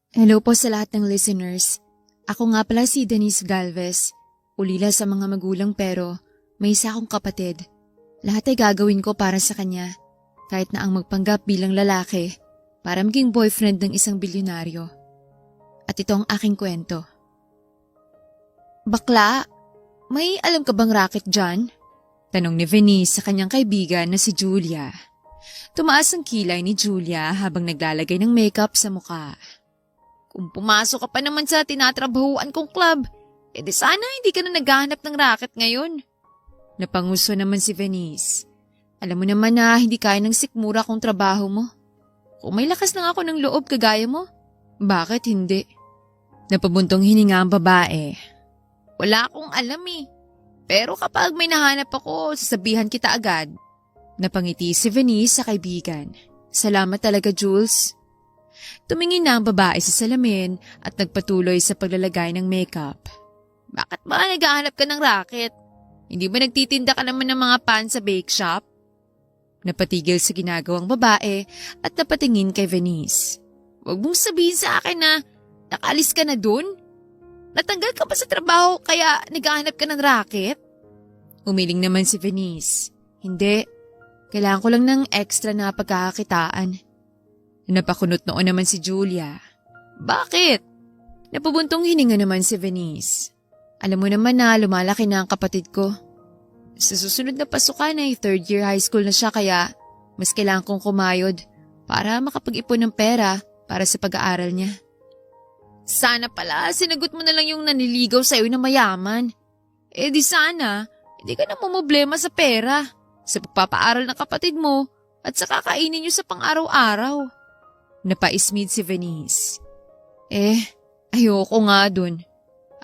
Hello po sa lahat ng listeners. Ako nga pala si Denise Galvez. Ulila sa mga magulang pero may isa akong kapatid. Lahat ay gagawin ko para sa kanya. Kahit na ang magpanggap bilang lalaki para maging boyfriend ng isang bilyonaryo. At ito ang aking kwento. Bakla, may alam ka bang racket dyan? Tanong ni Venice sa kanyang kaibigan na si Julia. Tumaas ang kilay ni Julia habang naglalagay ng makeup sa mukha. Kung pumasok ka pa naman sa tinatrabahuan kong club, edi sana hindi ka na naghahanap ng racket ngayon. Napanguso naman si Venice. Alam mo naman na hindi kaya ng sikmura kong trabaho mo. Kung may lakas lang ako ng loob kagaya mo, bakit hindi? Napabuntong hininga ang babae. Wala akong alam eh. Pero kapag may nahanap ako, sasabihan kita agad. Napangiti si Venice sa kaibigan. Salamat talaga, Jules. Tumingin na ang babae sa salamin at nagpatuloy sa paglalagay ng makeup. Bakit ba naghahanap ka ng racket? Hindi ba nagtitinda ka naman ng mga pan sa bake shop? Napatigil sa ginagawang babae at napatingin kay Venice. Huwag mong sabihin sa akin na nakalis ka na dun? Natanggal ka ba sa trabaho kaya naghahanap ka ng racket? Umiling naman si Venice. Hindi. Kailangan ko lang ng extra na pagkakakitaan. Napakunot noon naman si Julia. Bakit? Napabuntong hininga naman si Venice. Alam mo naman na lumalaki na ang kapatid ko. Sa susunod na pasukan ay third year high school na siya kaya mas kailangan kong kumayod para makapag-ipon ng pera para sa pag-aaral niya. Sana pala sinagot mo na lang yung naniligaw sa'yo na mayaman. Eh di sana, hindi ka na mamblema sa pera, sa pagpapaaral ng kapatid mo at sa kakainin niyo sa pang-araw-araw. Napaismid si Venice. Ayoko nga dun.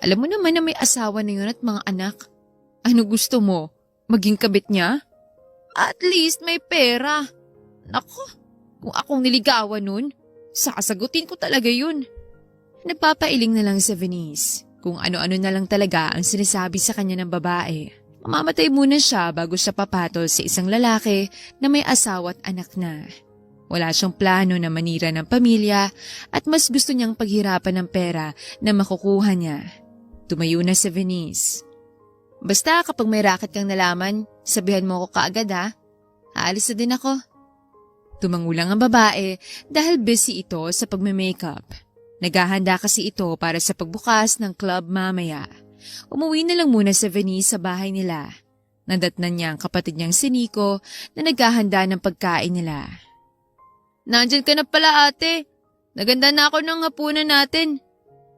Alam mo naman na may asawa na yun at mga anak. Ano gusto mo? Maging kabit niya? At least may pera. Naku, kung akong niligawan nun, sasagutin ko talaga yun. Nagpapailing na lang si Venice kung ano-ano na lang talaga ang sinasabi sa kanya ng babae. Mamamatay muna siya bago siya papatol sa isang lalaki na may asawa at anak na. Wala siyang plano na manira ng pamilya at mas gusto niyang paghirapan ng pera na makukuha niya. Tumayo na si Venice. Basta kapag may racket kang nalaman, sabihan mo ako kaagad ha. Aalis na din ako. Tumangulang ang babae dahil busy ito sa pagme-makeup. Naghahanda kasi ito para sa pagbukas ng club mamaya. Umuwi na lang muna si Venice sa bahay nila. Nadatnan niya ang kapatid niyang si Nico na naghahanda ng pagkain nila. Nandyan ka na pala ate. Naganda na ako ng hapunan natin.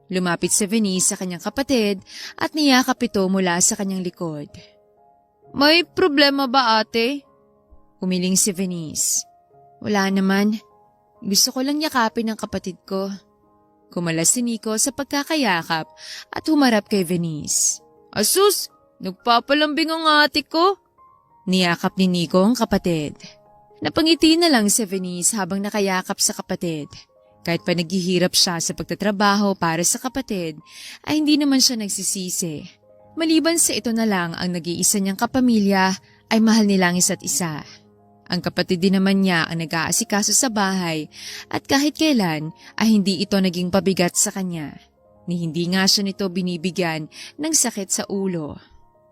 Lumapit si Venice sa kanyang kapatid at niyakap ito mula sa kanyang likod. May problema ba ate? Umiling si Venice. Wala naman. Gusto ko lang yakapin ang kapatid ko. Kumalas si Nico sa pagkakayakap at humarap kay Venice. Asus, nagpapalambing ang ate ko. Niyakap ni Nico ang kapatid. Napangiti na lang si Venice habang nakayakap sa kapatid. Kahit pa naghihirap siya sa pagtatrabaho para sa kapatid, ay hindi naman siya nagsisisi. Maliban sa ito na lang ang nag-iisa niyang kapamilya ay mahal nilang isa't isa. Ang kapatid din naman niya ang nag-aasikaso sa bahay at kahit kailan ay hindi ito naging pabigat sa kanya. Ni hindi nga siya nito binibigyan ng sakit sa ulo.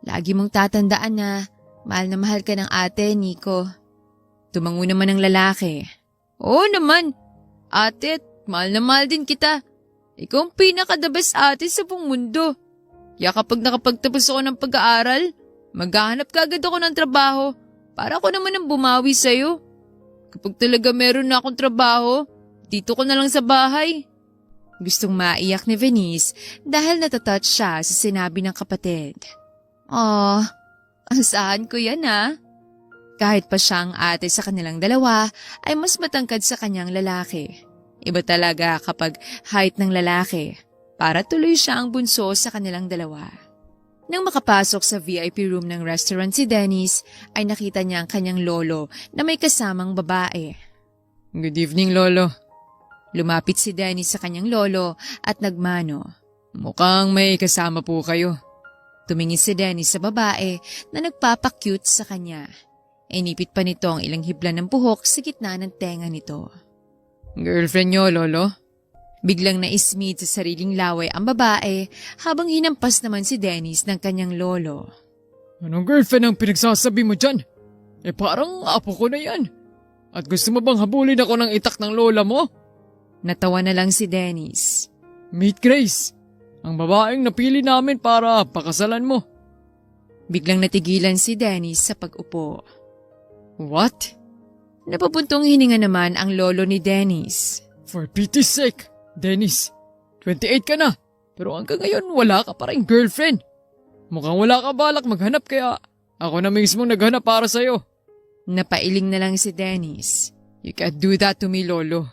Lagi mong tatandaan na mahal ka ng ate, Nico. Tumango naman ang lalaki. Oo naman. Ate, mahal na mahal din kita. Ikaw ang pinaka-the best ate sa buong mundo. Kaya kapag nakapagtapos ako ng pag-aaral, maghahanap ka agad ako ng trabaho para ako naman ang bumawi sa'yo. Kapag talaga meron na akong trabaho, dito ko na lang sa bahay. Gustong maiyak ni Venice dahil natatouch siya sa sinabi ng kapatid. Asahan ko yan ah. Kahit pa siyang ate sa kanilang dalawa, ay mas matangkad sa kanyang lalaki. Iba talaga kapag height ng lalaki, para tuloy siya ang bunso sa kanilang dalawa. Nang makapasok sa VIP room ng restaurant si Dennis, ay nakita niya ang kanyang lolo na may kasamang babae. Good evening, lolo. Lumapit si Dennis sa kanyang lolo at nagmano. Mukhang may kasama po kayo. Tumingin si Dennis sa babae na nagpapakyut sa kanya. Inipit pa nito ang ilang hibla ng buhok sa gitna ng tenga nito. Girlfriend niyo, lolo? Biglang naismid sa sariling laway ang babae habang hinampas naman si Dennis ng kanyang lolo. Anong girlfriend ang pinagsasabi mo dyan? Parang apo ko na yan. At gusto mo bang habulin ako ng itak ng lola mo? Natawa na lang si Dennis. Meet Grace, ang babaeng napili namin para pakasalan mo. Biglang natigilan si Dennis sa pag-upo. What? Napapuntong hininga naman ang lolo ni Dennis. For pity's sake, Dennis, 28 ka na, pero hanggang ngayon wala ka pa rin girlfriend. Mukhang wala ka balak maghanap kaya ako na mismo naghanap para sa'yo. Napailing na lang si Dennis. You can't do that to me, lolo.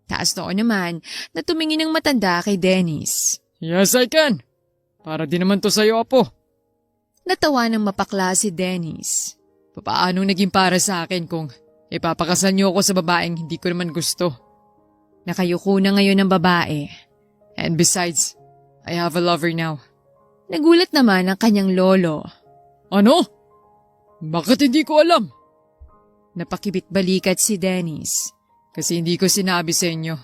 Taas noon naman na tumingin ng matanda kay Dennis. Yes, I can. Para din naman to sa'yo, apo. Natawa ng mapakla si Dennis. Paano naging para sa akin kung ipapakasal niyo ako sa babaeng hindi ko naman gusto? Nakayuko na ngayon ang babae. And besides, I have a lover now. Nagulat naman ang kanyang lolo. Ano? Bakit hindi ko alam? Napakibit-balikat si Dennis. Kasi hindi ko sinabi sa inyo.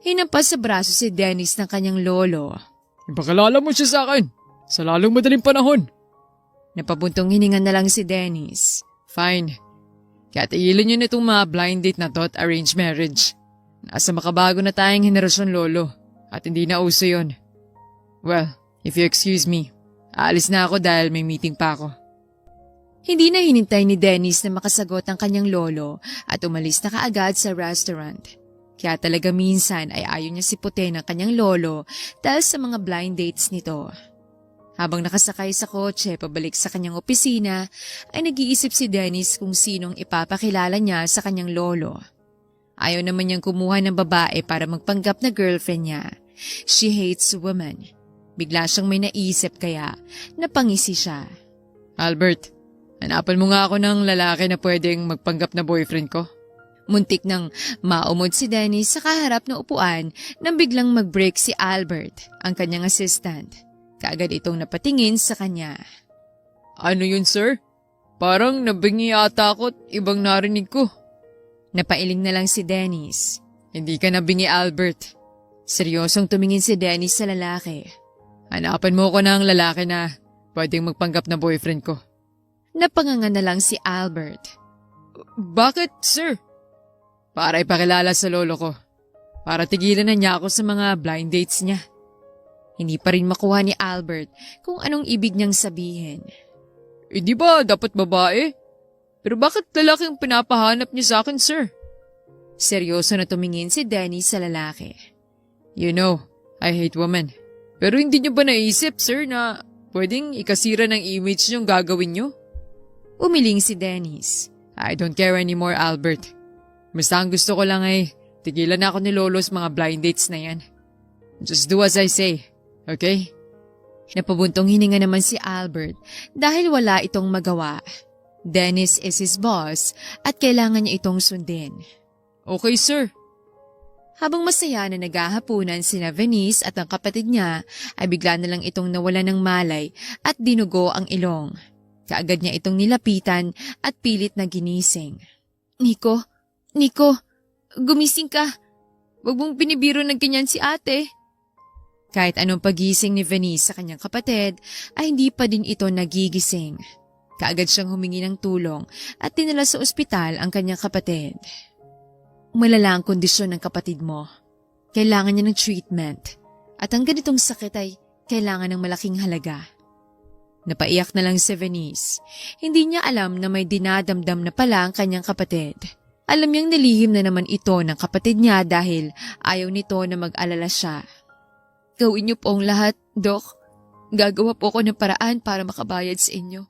Hinampas sa braso si Dennis ng kanyang lolo. Ipakilala mo siya sa akin sa lalong madaling panahon. Napabuntong hininga na lang si Dennis. Fine. Kaya tigilan niyo na itong mga blind date na to at arranged marriage. Nasa makabago na tayong henerasyon, lolo. At hindi na uso yun. Well, if you excuse me, aalis na ako dahil may meeting pa ako. Hindi na hinintay ni Dennis na makasagot ang kanyang lolo at umalis na kaagad sa restaurant. Kaya talaga minsan ay ayaw niya siputin ng kanyang lolo dahil sa mga blind dates nito. Habang nakasakay sa kotse pabalik sa kanyang opisina, ay nag-iisip si Dennis kung sinong ipapakilala niya sa kanyang lolo. Ayaw naman niyang kumuha ng babae para magpanggap na girlfriend niya. She hates women. Bigla siyang may naisip kaya napangisi siya. Albert, hanapan mo nga ako ng lalaki na pwedeng magpanggap na boyfriend ko. Muntik nang maumod si Dennis sa kaharap na upuan nang biglang mag-break si Albert, ang kanyang assistant. Kaagad itong napatingin sa kanya. Ano yun, sir? Parang nabingi ata ako at ibang narinig ko. Napailing na lang si Dennis. Hindi ka nabingi, Albert. Seryosong tumingin si Dennis sa lalaki. Hanapan mo ko ng lalaki na pwedeng magpanggap na boyfriend ko. Napanganga na lang si Albert. Bakit, sir? Para ipakilala sa lolo ko. Para tigilan na niya ako sa mga blind dates niya. Hindi pa rin makuha ni Albert kung anong ibig niyang sabihin. Di ba dapat babae? Pero bakit lalaki ang pinapahanap niya sa akin, sir? Seryoso na tumingin si Dennis sa lalaki. You know, I hate women. Pero hindi niyo ba naisip, sir, na pwedeng ikasira ng image niyong gagawin niyo? Umiling si Dennis. I don't care anymore, Albert. Basta ang gusto ko lang ay tigilan na ako ni Lolo sa mga blind dates na yan. Just do as I say, okay? Napabuntong hininga naman si Albert dahil wala itong magawa. Dennis is his boss at kailangan niya itong sundin. Okay, sir. Habang masaya na naghahapunan sina Venice at ang kapatid niya, ay bigla na lang itong nawala ng malay at dinugo ang ilong. Kaagad niya itong nilapitan at pilit na ginising. Nico, gumising ka. Huwag mong binibiro ng ganyan si ate. Kahit anong pagising ni Venice sa kanyang kapatid, ay hindi pa din ito nagigising. Kaagad siyang humingi ng tulong at dinala sa ospital ang kanyang kapatid. Malala ang kondisyon ng kapatid mo. Kailangan niya ng treatment. At ang ganitong sakit ay kailangan ng malaking halaga. Napaiyak na lang si Venice. Hindi niya alam na may dinadamdam na pala ang kanyang kapatid. Alam niyang nilihim na naman ito ng kapatid niya dahil ayaw nito na mag-alala siya. Gawin niyo po ang lahat, Dok. Gagawa po ako ng paraan para makabayad sa inyo.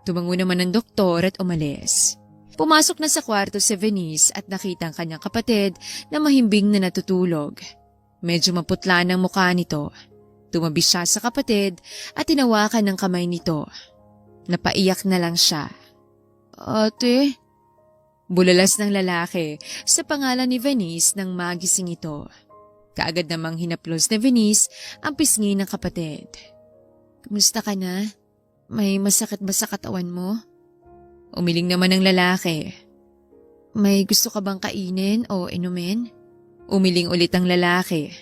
Tumango naman ang doktor at umalis. Pumasok na sa kwarto si Venice at nakita ang kanyang kapatid na mahimbing na natutulog. Medyo maputla ng mukha nito. Tumabi siya sa kapatid at tinawakan ng kamay nito. Napaiyak na lang siya. Ate? Bulalas ng lalaki sa pangalan ni Venice nang magising ito. Kaagad namang hinaplos ni Venice ang pisngi ng kapatid. Kumusta ka na? May masakit ba sa katawan mo? Umiling naman ang lalaki. May gusto ka bang kainin o inumin? Umiling ulit ang lalaki.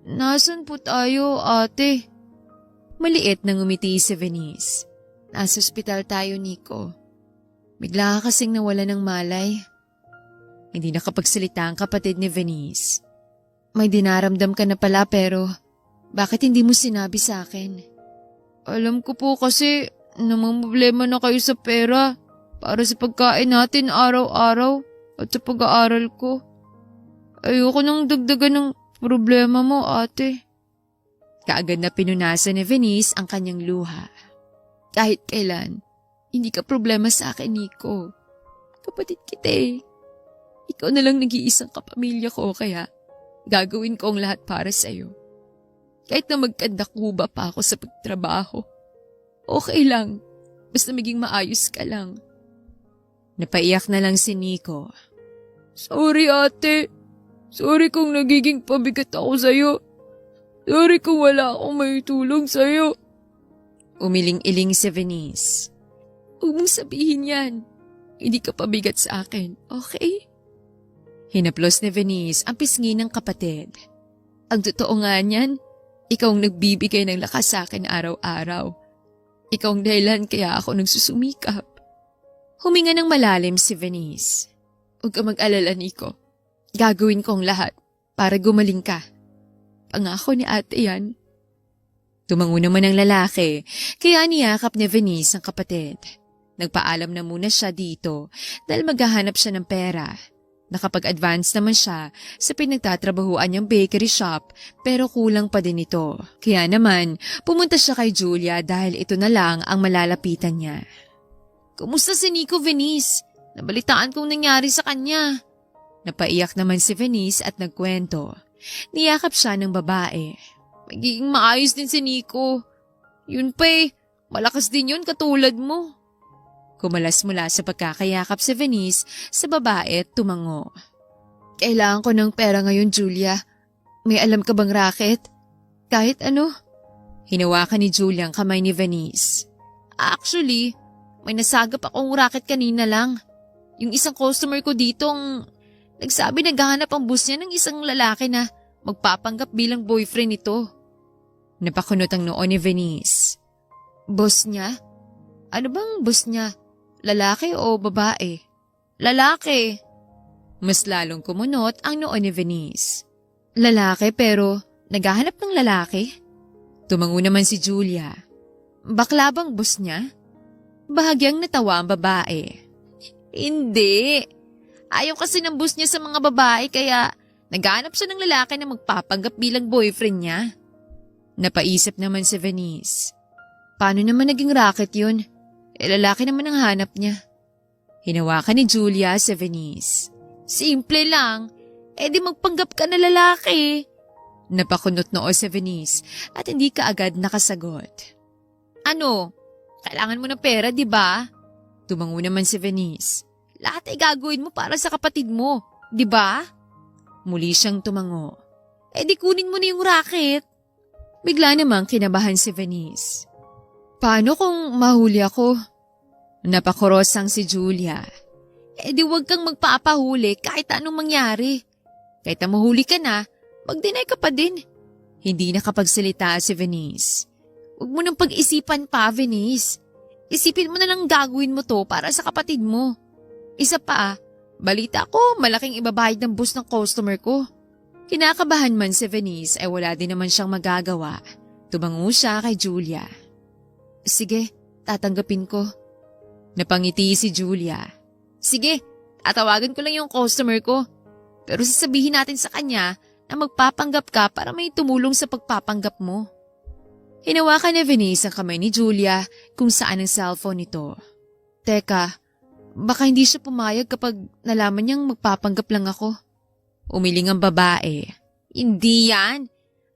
Nasaan po tayo, ate? Maliit nang umiti si Venice. Nasa ospital tayo, Nico. Bigla ka kasing nawala ng malay. Hindi nakapagsalita ang kapatid ni Venice. May dinaramdam ka na pala pero bakit hindi mo sinabi sa akin? Alam ko po kasi namang problema na kayo sa pera para sa pagkain natin araw-araw at sa pag-aaral ko. Ayoko nang dagdagan ng problema mo, ate. Kaagad na pinunasan ni Venice ang kanyang luha. Kahit kailan, hindi ka problema sa akin, Nico. Kapatid kita eh. Ikaw na lang nag-iisang kapamilya ko kaya gagawin ko ang lahat para sa'yo. Kahit na magkandakuba pa ako sa pagtrabaho. Okay lang. Basta maging maayos ka lang. Napaiyak na lang si Nico. Sorry ate. Sorry kung nagiging pabigat ako sa'yo. Sorry kung wala akong may tulong sa'yo. Umiling-iling si Venice. Huwag mong sabihin yan. Hindi ka pabigat sa akin, okay? Hinaplos ni Venice ang pisngi ng kapatid. Ang totoo nga niyan, ikaw ang nagbibigay ng lakas sa akin araw-araw. Ikaw ang dahilan kaya ako nagsusumikap. Huminga ng malalim si Venice. Huwag ka mag-alala, Nico. Gagawin ko ang lahat para gumaling ka. Pangako ni ate yan. Tumango naman ang lalaki, kaya niyakap ni Venice ang kapatid. Nagpaalam na muna siya dito dahil maghahanap siya ng pera. Nakapag-advance naman siya sa pinagtatrabahuan niyang bakery shop pero kulang pa din ito. Kaya naman, pumunta siya kay Julia dahil ito na lang ang malalapitan niya. Kumusta si Nico, Venice? Nabalitaan kong nangyari sa kanya. Napaiyak naman si Venice at nagkwento. Niyakap siya ng babae. Magiging maayos din si Nico. Yun pa eh, malakas din yun katulad mo. Kumalas mula sa pagkakayakap si Venice sa babae at tumango. Kailangan ko ng pera ngayon, Julia. May alam ka bang racket? Kahit ano? Hinawakan ni Julia ang kamay ni Venice. Actually, may nasagap akong racket kanina lang. Yung isang customer ko ditong nagsabi naghahanap ang boss niya ng isang lalaki na magpapanggap bilang boyfriend nito. Napakunot ang noo ni Venice. Boss niya? Ano bang boss niya? Lalaki o babae? Lalaki. Mas lalong kumunot ang noo ni Venice. Lalaki pero naghahanap ng lalaki? Tumango naman si Julia. Bakla bang boss niya? Bahagyang natawa ang babae. Hindi. Ayaw kasi ng boss niya sa mga babae kaya naghahanap siya ng lalaki na magpapanggap bilang boyfriend niya. Napaisip naman si Venice. Paano naman naging racket yun? Lalaki naman ang hanap niya. Hinawakan ni Julia si Venice. Simple lang. Di magpanggap ka na lalaki. Napakunot noo si Venice at hindi ka agad nakasagot. Ano? Kailangan mo ng pera, di ba? Tumango naman si Venice. Lahat ay gagawin mo para sa kapatid mo, di ba? Muli siyang tumango. Di kunin mo na yung racket. Bigla namang kinabahan si Venice. Paano kung mahuli ako? Napakurosang si Julia. Di wag kang magpapahuli kahit anong mangyari. Kahit na mahuli ka na, mag-deny ka pa din. Hindi nakapagsalita si Venice. Huwag mo nang pag-isipan pa, Venice. Isipin mo na lang gagawin mo to para sa kapatid mo. Isa pa, balita ko malaking ibabayad ng boss ng customer ko. Kinakabahan man si Venice ay wala din naman siyang magagawa. Tumango siya kay Julia. Sige, tatanggapin ko. Napangiti si Julia. Sige, tatawagan ko lang yung customer ko. Pero sasabihin natin sa kanya na magpapanggap ka para may tumulong sa pagpapanggap mo. Hinawakan ni Venice ang kamay ni Julia kung saan ang cellphone nito. Teka, baka hindi siya pumayag kapag nalaman niyang magpapanggap lang ako. Umiling ang babae. Hindi yan.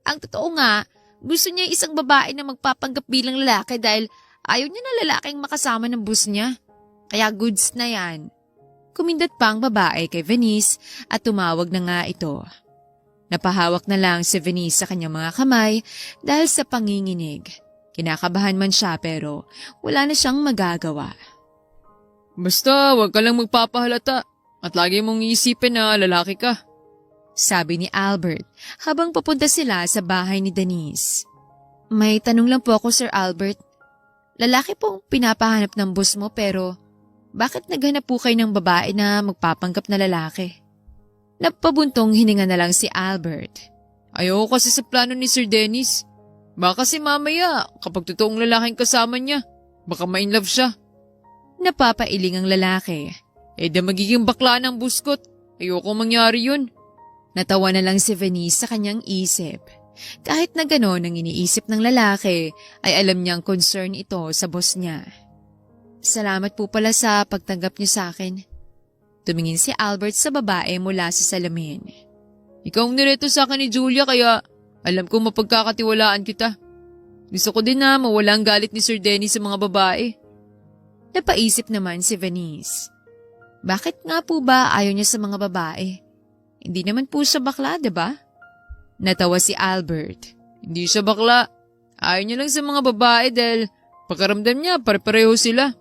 Ang totoo nga, gusto niya isang babae na magpapanggap bilang lalaki dahil ayaw niya na lalaking makasama ng boss niya. Kaya goods na yan. Kumindat pa ang babae kay Venice at tumawag na nga ito. Napahawak na lang si Venice sa kanyang mga kamay dahil sa panginginig. Kinakabahan man siya pero wala na siyang magagawa. Basta, wag ka lang magpapahalata at lagi mong iisipin na lalaki ka. sabi ni Albert habang papunta sila sa bahay ni Denise. May tanong lang po ako, Sir Albert. Lalaki pong pinapahanap ng boss mo pero bakit naghanap po kayo ng babae na magpapanggap na lalaki? Napabuntong hininga na lang si Albert. Ayoko kasi sa plano ni Sir Dennis. Baka kasi mamaya kapag totoong lalaking kasama niya, baka ma-inlove siya. Napapailing ang lalaki. Da magiging bakla ng buskot. Ayoko mangyari yun. Natawa na lang si Venice sa kanyang isip. Kahit na gano'n ang iniisip ng lalaki, ay alam niyang concern ito sa boss niya. Salamat po pala sa pagtanggap niyo sa akin. Tumingin si Albert sa babae mula sa salamin. Ikaw ang nireto sa akin ni Julia kaya alam ko mapagkakatiwalaan kita. Gusto ko din na mawala ang galit ni Sir Dennis sa mga babae. Napaisip naman si Venice. Bakit nga po ba ayaw niya sa mga babae? Hindi naman po siya bakla, diba? Natawa si Albert. Hindi siya bakla. Ayaw niya lang sa mga babae dahil pakaramdam niya pare-pareho sila.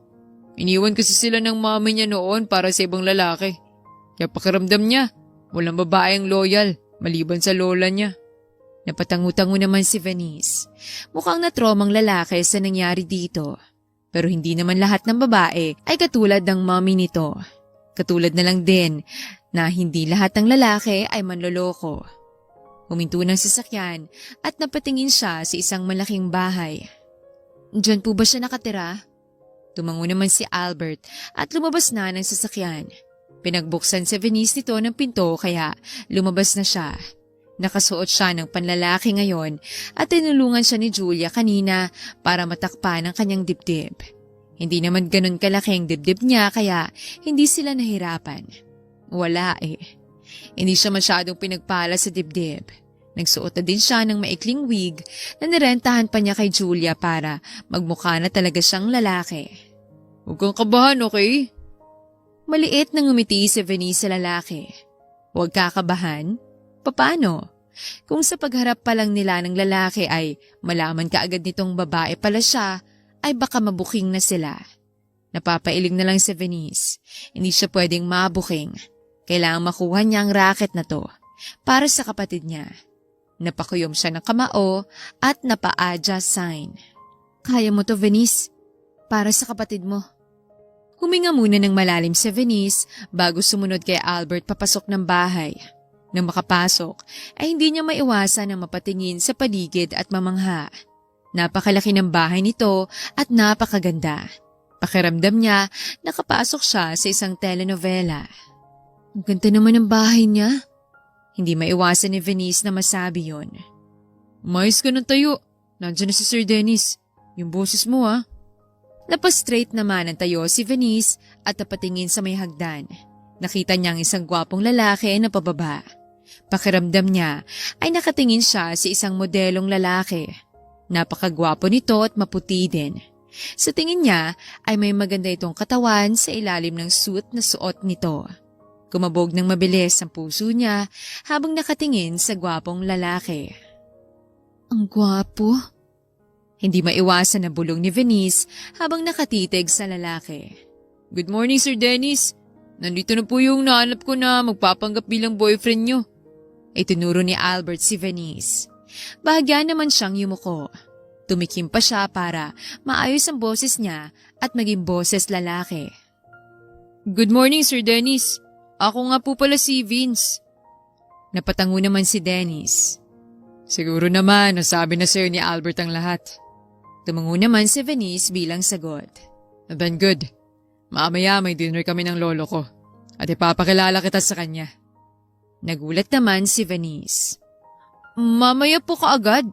Iniwan kasi sila ng mami niya noon para sa ibang lalaki. Kaya pakaramdam niya, walang babae ang loyal, maliban sa lola niya. Napatangu-tango naman si Venice. Mukhang natromang lalaki sa nangyari dito. Pero hindi naman lahat ng babae ay katulad ng mami nito. Katulad na lang din na hindi lahat ng lalaki ay manloloko. Huminto ng sasakyan at napatingin siya sa isang malaking bahay. Diyan po ba siya nakatira? Tumango naman si Albert at lumabas na ng sasakyan. Pinagbuksan si Venice nito ng pinto kaya lumabas na siya. Nakasuot siya ng panlalaki ngayon at tinulungan siya ni Julia kanina para matakpan ang kanyang dibdib. Hindi naman ganun kalaki ang dibdib niya kaya hindi sila nahirapan. Wala eh. Hindi siya masyadong pinagpala sa dibdib. Nagsuot na din siya ng maikling wig na nirentahan pa niya kay Julia para magmukha na talaga siyang lalaki. Huwag kang kabahan, okay? Maliit na ngumiti si Venice sa lalaki. Huwag kakabahan? Paano? Kung sa pagharap pa lang nila ng lalaki ay malaman kaagad nitong babae pala siya, ay baka mabuking na sila. Napapailing na lang si Venice. Hindi siya pwedeng mabuking. Kailangang makuha niya ang racket na to para sa kapatid niya. Napakuyom siya ng kamao at napa-adjust sign. Kaya mo to, Venice. Para sa kapatid mo. Huminga muna ng malalim si Venice bago sumunod kay Albert papasok ng bahay. Nang makapasok, ay hindi niya maiwasan na mapatingin sa paligid at mamangha. Napakalaki ng bahay nito at napakaganda. Pakiramdam niya, nakapasok siya sa isang telenovela. Ang ganda naman ng bahay niya. Hindi maiwasan ni Venice na masabi yon. Umayos ka ng tayo. Nandiyan na si Sir Dennis. Yung boses mo Napastraight naman ang tayo si Venice at napatingin sa may hagdan. Nakita niya ang isang gwapong lalaki na pababa. Pakiramdam niya ay nakatingin siya sa isang modelong lalaki. Napakagwapo nito at maputi din. Sa tingin niya ay may maganda itong katawan sa ilalim ng suit na suot nito. Kumabog ng mabilis ang puso niya habang nakatingin sa gwapong lalaki. Ang gwapo. Hindi maiwasan na bulong ni Venice habang nakatitig sa lalaki. Good morning, Sir Dennis. Nandito na po yung nahanap ko na magpapanggap bilang boyfriend nyo. Itinuro ni Albert si Venice. Bahagya naman siyang yumuko. Tumikim pa siya para maayos ang boses niya at maging boses lalaki. Good morning, Sir Dennis. Ako nga po pala si Vince. Napatango naman si Dennis. Siguro naman nasabi na sa'yo ni Albert ang lahat. Tumango naman si Venice bilang sagot. Then good. Mamaya may dinner kami ng lolo ko at ipapakilala kita sa kanya. Nagulat naman si Venice. Mamaya po kaagad.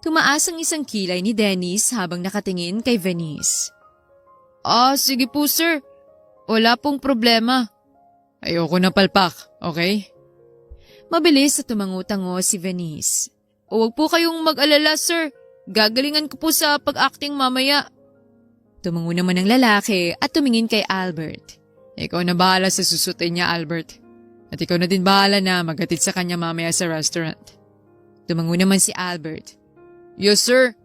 Tumaas ang isang kilay ni Dennis habang nakatingin kay Venice. Sige po sir. Wala pong problema. Ayoko na palpak, okay? Mabilis sa tumango-tango si Venice. Huwag po kayong mag-alala sir. Gagalingan ko po sa pag-acting mamaya. Tumango naman ang lalaki at tumingin kay Albert. Ikaw na bahala sa susutin niya, Albert. At ikaw na din bahala na maghatid sa kanya mamaya sa restaurant. Tumango naman si Albert. Yes, sir.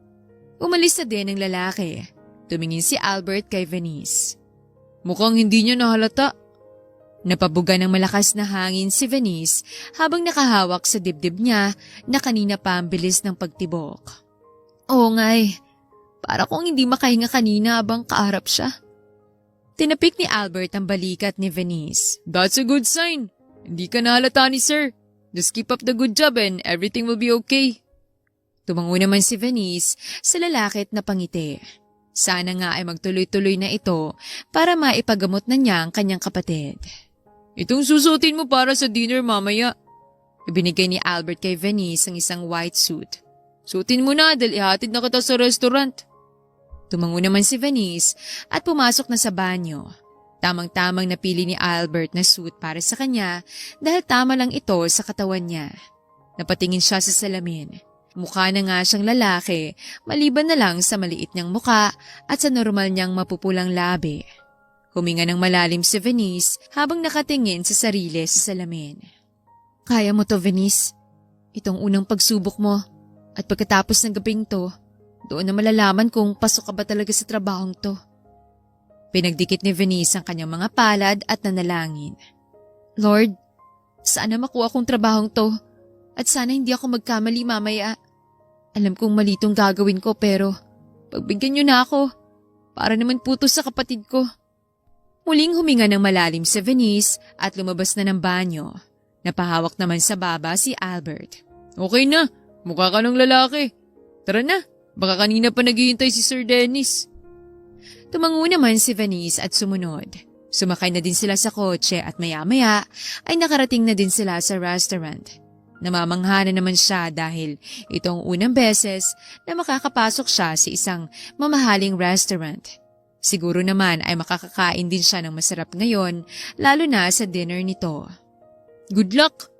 Umalis na din ang lalaki. Tumingin si Albert kay Venice. Mukhang hindi niya nahalata. Napabuga ng malakas na hangin si Venice habang nakahawak sa dibdib niya na kanina pa ang bilis ng pagtibok. Oo nga'y, para kung hindi makahinga kanina habang kaharap siya. Tinapik ni Albert ang balikat ni Venice. That's a good sign. Hindi ka nahalata ni sir. Just keep up the good job and everything will be okay. Tumango naman si Venice sa lalaki at napangiti. Sana nga ay magtuloy-tuloy na ito para maipagamot na niya ang kanyang kapatid. Itong susutin mo para sa dinner mamaya. Ibinigay ni Albert kay Venice ang isang white suit. Suotin mo na dahil ihatid na kita sa restaurant. Tumango naman si Venice at pumasok na sa banyo. Tamang-tamang napili ni Albert na suit para sa kanya dahil tama lang ito sa katawan niya. Napatingin siya sa salamin. Mukha na nga siyang lalaki, maliban na lang sa maliit niyang muka at sa normal niyang mapupulang labi. Huminga ng malalim si Venice habang nakatingin sa sarili sa salamin. Kaya mo to, Venice. Itong unang pagsubok mo at pagkatapos ng gabing to, doon na malalaman kung pasok ka ba talaga sa trabahong to. Pinagdikit ni Venice ang kanyang mga palad at nanalangin. Lord, sana makuha kong trabahong to at sana hindi ako magkamali mamaya. Alam kong mali itong gagawin ko pero pagbigyan niyo na ako para naman puto sa kapatid ko. Muling huminga ng malalim si Venice at lumabas na ng banyo. Napahawak naman sa baba si Albert. Okay na, mukha ka ng lalaki. Tara na, baka kanina pa naghihintay si Sir Dennis. Tumango naman si Venice at sumunod. Sumakay na din sila sa kotse at maya-maya ay nakarating na din sila sa restaurant. Namamangha na naman siya dahil itong unang beses na makakapasok siya sa isang mamahaling restaurant. Siguro naman ay makakakain din siya ng masarap ngayon, lalo na sa dinner nito. Good luck,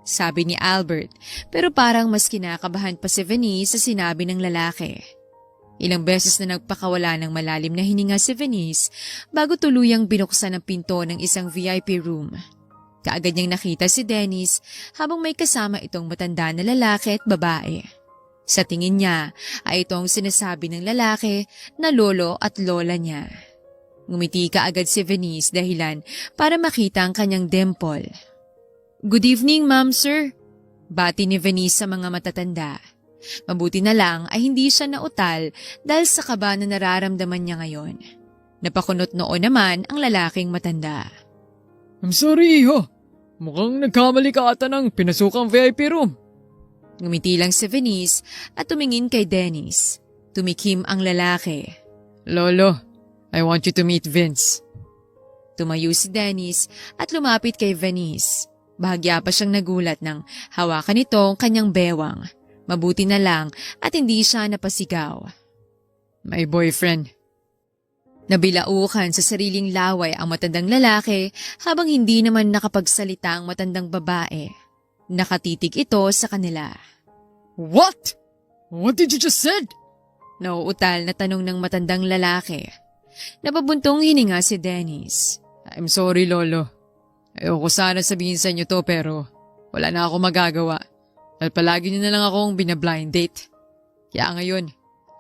sabi ni Albert, pero parang mas kinakabahan pa si Venice sa sinabi ng lalaki. Ilang beses na nagpakawala ng malalim na hininga si Venice bago tuluyang binuksan ang pinto ng isang VIP room. Kaagad niyang nakita si Dennis habang may kasama itong matanda na lalaki at babae. Sa tingin niya ay itong sinasabi ng lalaki na lolo at lola niya. Ngumiti kaagad si Venice dahilan para makita ang kanyang dimple. Good evening, ma'am, sir. Bati ni Venice sa mga matatanda. Mabuti na lang ay hindi siya nautal dahil sa kaba na nararamdaman niya ngayon. Napakunot noon naman ang lalaking matanda. I'm sorry, iho. Mukhang nagkamali ka ata ng pinasukang VIP room. Ngumiti lang si Venice at tumingin kay Dennis. Tumikim ang lalaki. Lolo, I want you to meet Vince. Tumayo si Dennis at lumapit kay Venice. Bahagya pa siyang nagulat nang hawakan nito ang kanyang bewang. Mabuti na lang at hindi siya napasigaw. My boyfriend. Nabilaukan sa sariling laway ang matandang lalaki habang hindi naman nakapagsalita ang matandang babae. Nakatitig ito sa kanila. What? What did you just said? Nauutal na tanong ng matandang lalaki. Napabuntong hininga si Dennis. I'm sorry, Lolo. Ayoko sana sabihin sa inyo to pero wala na ako magagawa. Dahil palagi niyo na lang akong binablind date. Kaya ngayon,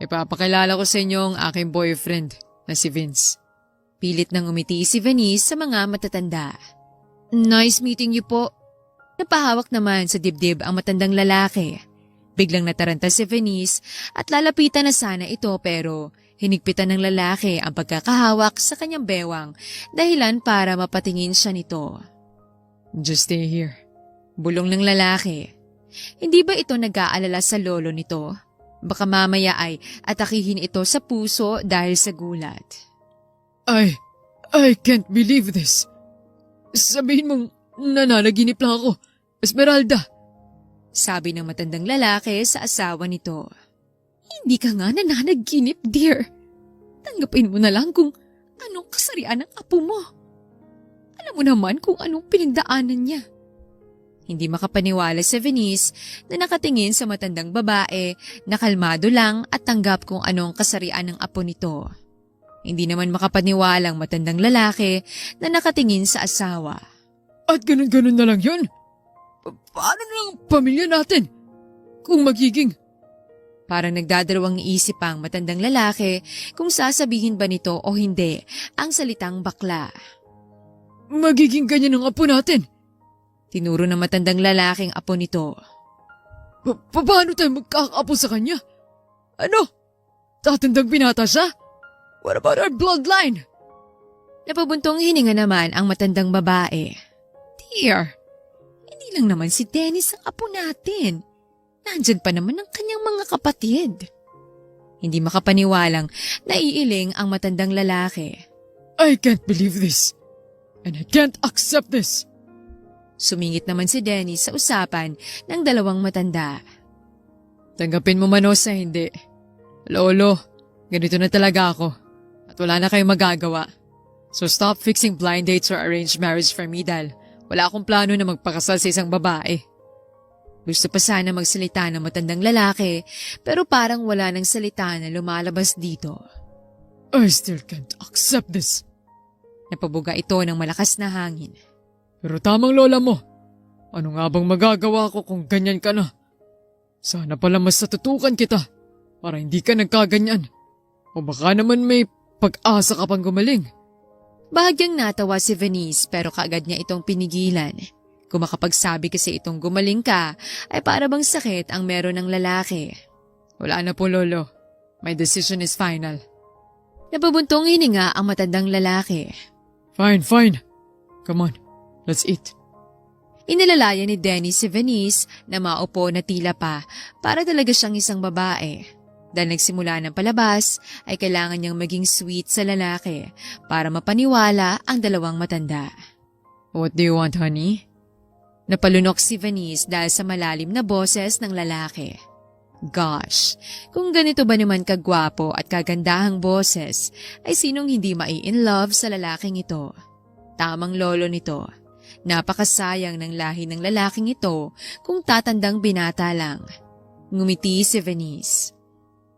ipapakilala ko sa inyo ang aking boyfriend na si Vince. Pilit nang umiti si Venice sa mga matatanda. Nice meeting you po. Napahawak naman sa dibdib ang matandang lalaki. Biglang nataranta si Venice at lalapitan na sana ito pero hinigpitan ng lalaki ang pagkakahawak sa kanyang bewang dahilan para mapatingin siya nito. Just stay here. Bulong ng lalaki. Hindi ba ito nag-aalala sa lolo nito? Baka mamaya ay atakihin ito sa puso dahil sa gulat. I can't believe this. Sabihin mong nananaginip lang ako, Esmeralda. Sabi ng matandang lalaki sa asawa nito. Hindi ka nga nananaginip, dear. Tanggapin mo na lang kung anong kasarian ng apo mo. Alam mo naman kung anong pinagdaanan niya. Hindi makapaniwala si Venice na nakatingin sa matandang babae na kalmado lang at tanggap kung anong kasarian ng apo nito. Hindi naman makapaniwalang matandang lalaki na nakatingin sa asawa. At ganun-ganun na lang yun? Paano na ang pamilya natin? Kung magiging... Parang nagdadalawang isip ang matandang lalaki kung sasabihin ba nito o hindi ang salitang bakla. magiging ganyan ang apo natin. Tinuro ng matandang lalaking apo nito. Paano tayo magkakaapo sa kanya? Ano? Tatandang binata siya? What about our bloodline? Napabuntong hininga naman ang matandang babae. Dear, hindi lang naman si Dennis ang apo natin. Nandyan pa naman ang kanyang mga kapatid. Hindi makapaniwalang naiiling ang matandang lalaki. I can't believe this. And I can't accept this. Sumingit naman si Dennis sa usapan ng dalawang matanda. Tanggapin mo man o sa hindi. Lolo, ganito na talaga ako. At wala na kayong magagawa. So stop fixing blind dates or arranged marriage for me dahil wala akong plano na magpakasal sa isang babae. Gusto pa sana magsalita ng matandang lalaki pero parang wala nang salita na lumalabas dito. I still can't accept this. Napabuga ito ng malakas na hangin. Pero tamang lola mo. Ano nga bang magagawa ko kung ganyan ka na? Sana pala mas natutukan kita para hindi ka nagkaganyan. O baka naman may pag-asa ka pang gumaling. Bahagyang natawa si Venice pero kaagad niya itong pinigilan. Kung makapagsabi kasi itong gumaling ka, ay para bang sakit ang meron ng lalaki. Wala na po, Lolo. My decision is final. Napabuntong hininga ang matandang lalaki. Fine. Come on, let's eat. Inilalaya ni Dennis si Venice na maupo na tila pa para talaga siyang isang babae. Dahil nagsimula ng palabas, ay kailangan niyang maging sweet sa lalaki para mapaniwala ang dalawang matanda. What do you want, honey? Napalunok si Venice dahil sa malalim na boses ng lalaki. Gosh, kung ganito ba naman kagwapo at kagandahang boses, ay sinong hindi mai-in love sa lalaking ito? Tamang lolo nito. Napakasayang ng lahi ng lalaking ito kung tatandang binata lang. Ngumiti si Venice.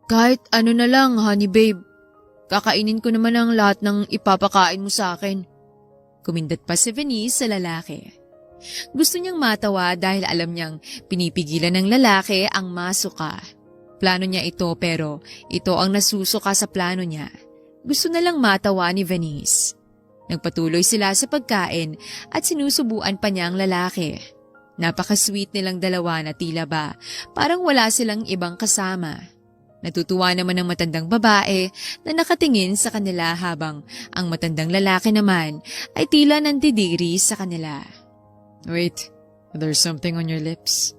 Kahit ano na lang, honey babe. Kakainin ko naman ang lahat ng ipapakain mo sa akin. Kumindat pa si Venice sa lalaki. Gusto niyang matawa dahil alam niyang pinipigilan ng lalaki ang masuka. Plano niya ito pero ito ang nasusuka sa plano niya. Gusto na lang matawa ni Venice. Nagpatuloy sila sa pagkain at sinusubuan pa niya ang lalaki. Napaka-sweet nilang dalawa na tila ba parang wala silang ibang kasama. Natutuwa naman ang matandang babae na nakatingin sa kanila habang ang matandang lalaki naman ay tila nandidiri sa kanila. Wait, there's something on your lips.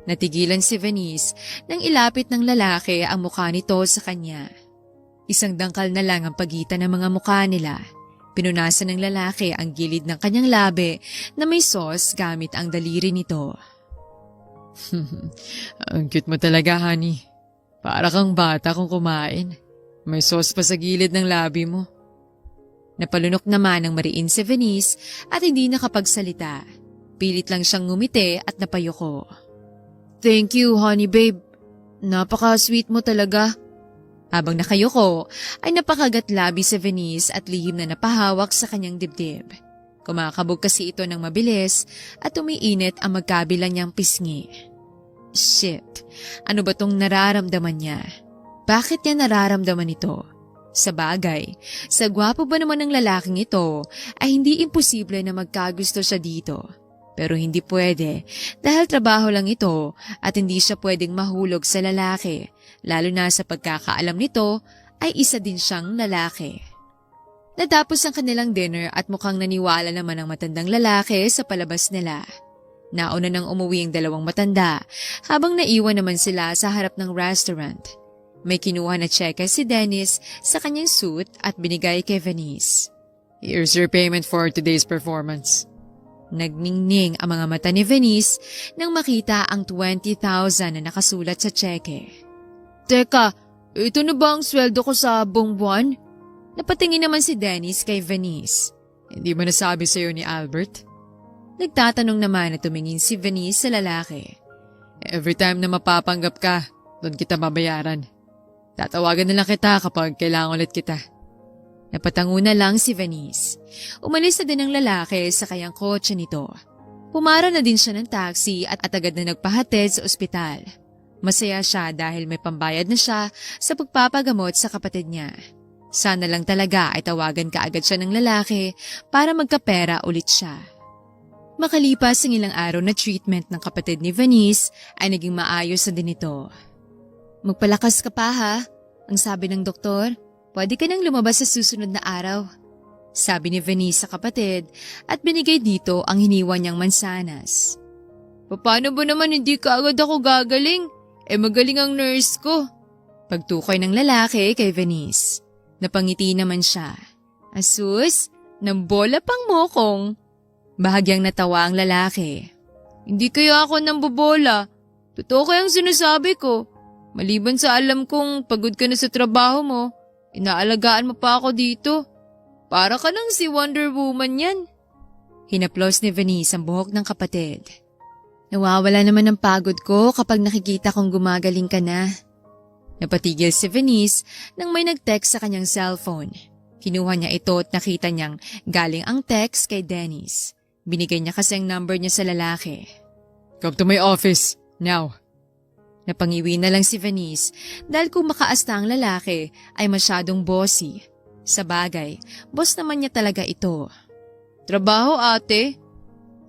Natigilan si Venice nang ilapit ng lalaki ang mukha nito sa kanya. Isang dangkal na lang ang pagitan ng mga mukha nila. Pinunasan ng lalaki ang gilid ng kanyang labi na may sauce gamit ang daliri nito. Ang cute mo talaga, honey. Para kang bata kung kumain. May sauce pa sa gilid ng labi mo. Napalunok naman ng mariin si Venice at hindi nakapagsalita. Pilit lang siyang ngumiti at napayuko. Thank you, honey babe. Napaka-sweet mo talaga. Habang nakayuko, ay napakagat labi si Venice at lihim na napahawak sa kanyang dibdib. Kumakabog kasi ito ng mabilis at umiinit ang magkabilang niyang pisngi. Shit, ano ba tong nararamdaman niya? Bakit niya nararamdaman ito? Sa bagay, sa gwapo ba naman ng lalaking ito ay hindi imposible na magkagusto siya dito. Pero hindi pwede dahil trabaho lang ito at hindi siya pwedeng mahulog sa lalaki, lalo na sa pagkakaalam nito ay isa din siyang lalaki. Natapos ang kanilang dinner at mukhang naniwala naman ang matandang lalaki sa palabas nila. Nauna nang umuwi ang dalawang matanda habang naiwan naman sila sa harap ng restaurant. May kinuha na tseke si Dennis sa kanyang suit at binigay kay Venice. Here's your payment for today's performance. Nagningning ang mga mata ni Venice nang makita ang 20,000 na nakasulat sa tseke. Teka, ito na ba ang sweldo ko sa buong buwan? Napatingin naman si Dennis kay Venice. Hindi mo nasabi sa'yo ni Albert? Nagtatanong naman na tumingin si Venice sa lalaki. Every time na mapapanggap ka, doon kita babayaran. Tatawagan na lang kita kapag kailangan ulit kita. Napatango na lang si Venice. Umalis na din ang lalaki sa kayang kotse nito. Pumara na din siya ng taxi at agad na nagpahatid sa ospital. Masaya siya dahil may pambayad na siya sa pagpapagamot sa kapatid niya. Sana lang talaga ay tawagan kaagad siya ng lalaki para magkapera ulit siya. Makalipas ang ilang araw na treatment ng kapatid ni Venice ay naging maayos na din ito. Magpalakas ka pa ha, ang sabi ng doktor, pwede ka nang lumabas sa susunod na araw. Sabi ni Venice sa kapatid at binigay dito ang hiniwa niyang mansanas. Paano ba naman hindi ka agad ako gagaling? Magaling ang nurse ko. Pagtukoy ng lalaki kay Venice. Napangiti naman siya. Asus, ng bola pang mokong. Bahagyang natawa ang lalaki. Hindi kaya ako nambobola. Totoo kayang sinasabi ko. Maliban sa alam kong pagod ka na sa trabaho mo, inaalagaan mo pa ako dito. Para ka nang si Wonder Woman yan. Hinaplos ni Venice ang buhok ng kapatid. Nawawala naman ang pagod ko kapag nakikita kong gumagaling ka na. Napatigil si Venice nang may nag-text sa kanyang cellphone. Kinuha niya ito at nakita niyang galing ang text kay Dennis. Binigay niya kasi ang number niya sa lalaki. Come to my office, now. Napangiwi na lang si Venice dahil kung makaasta ang lalaki ay masyadong bossy. Sa bagay, boss naman niya talaga ito. Trabaho ate?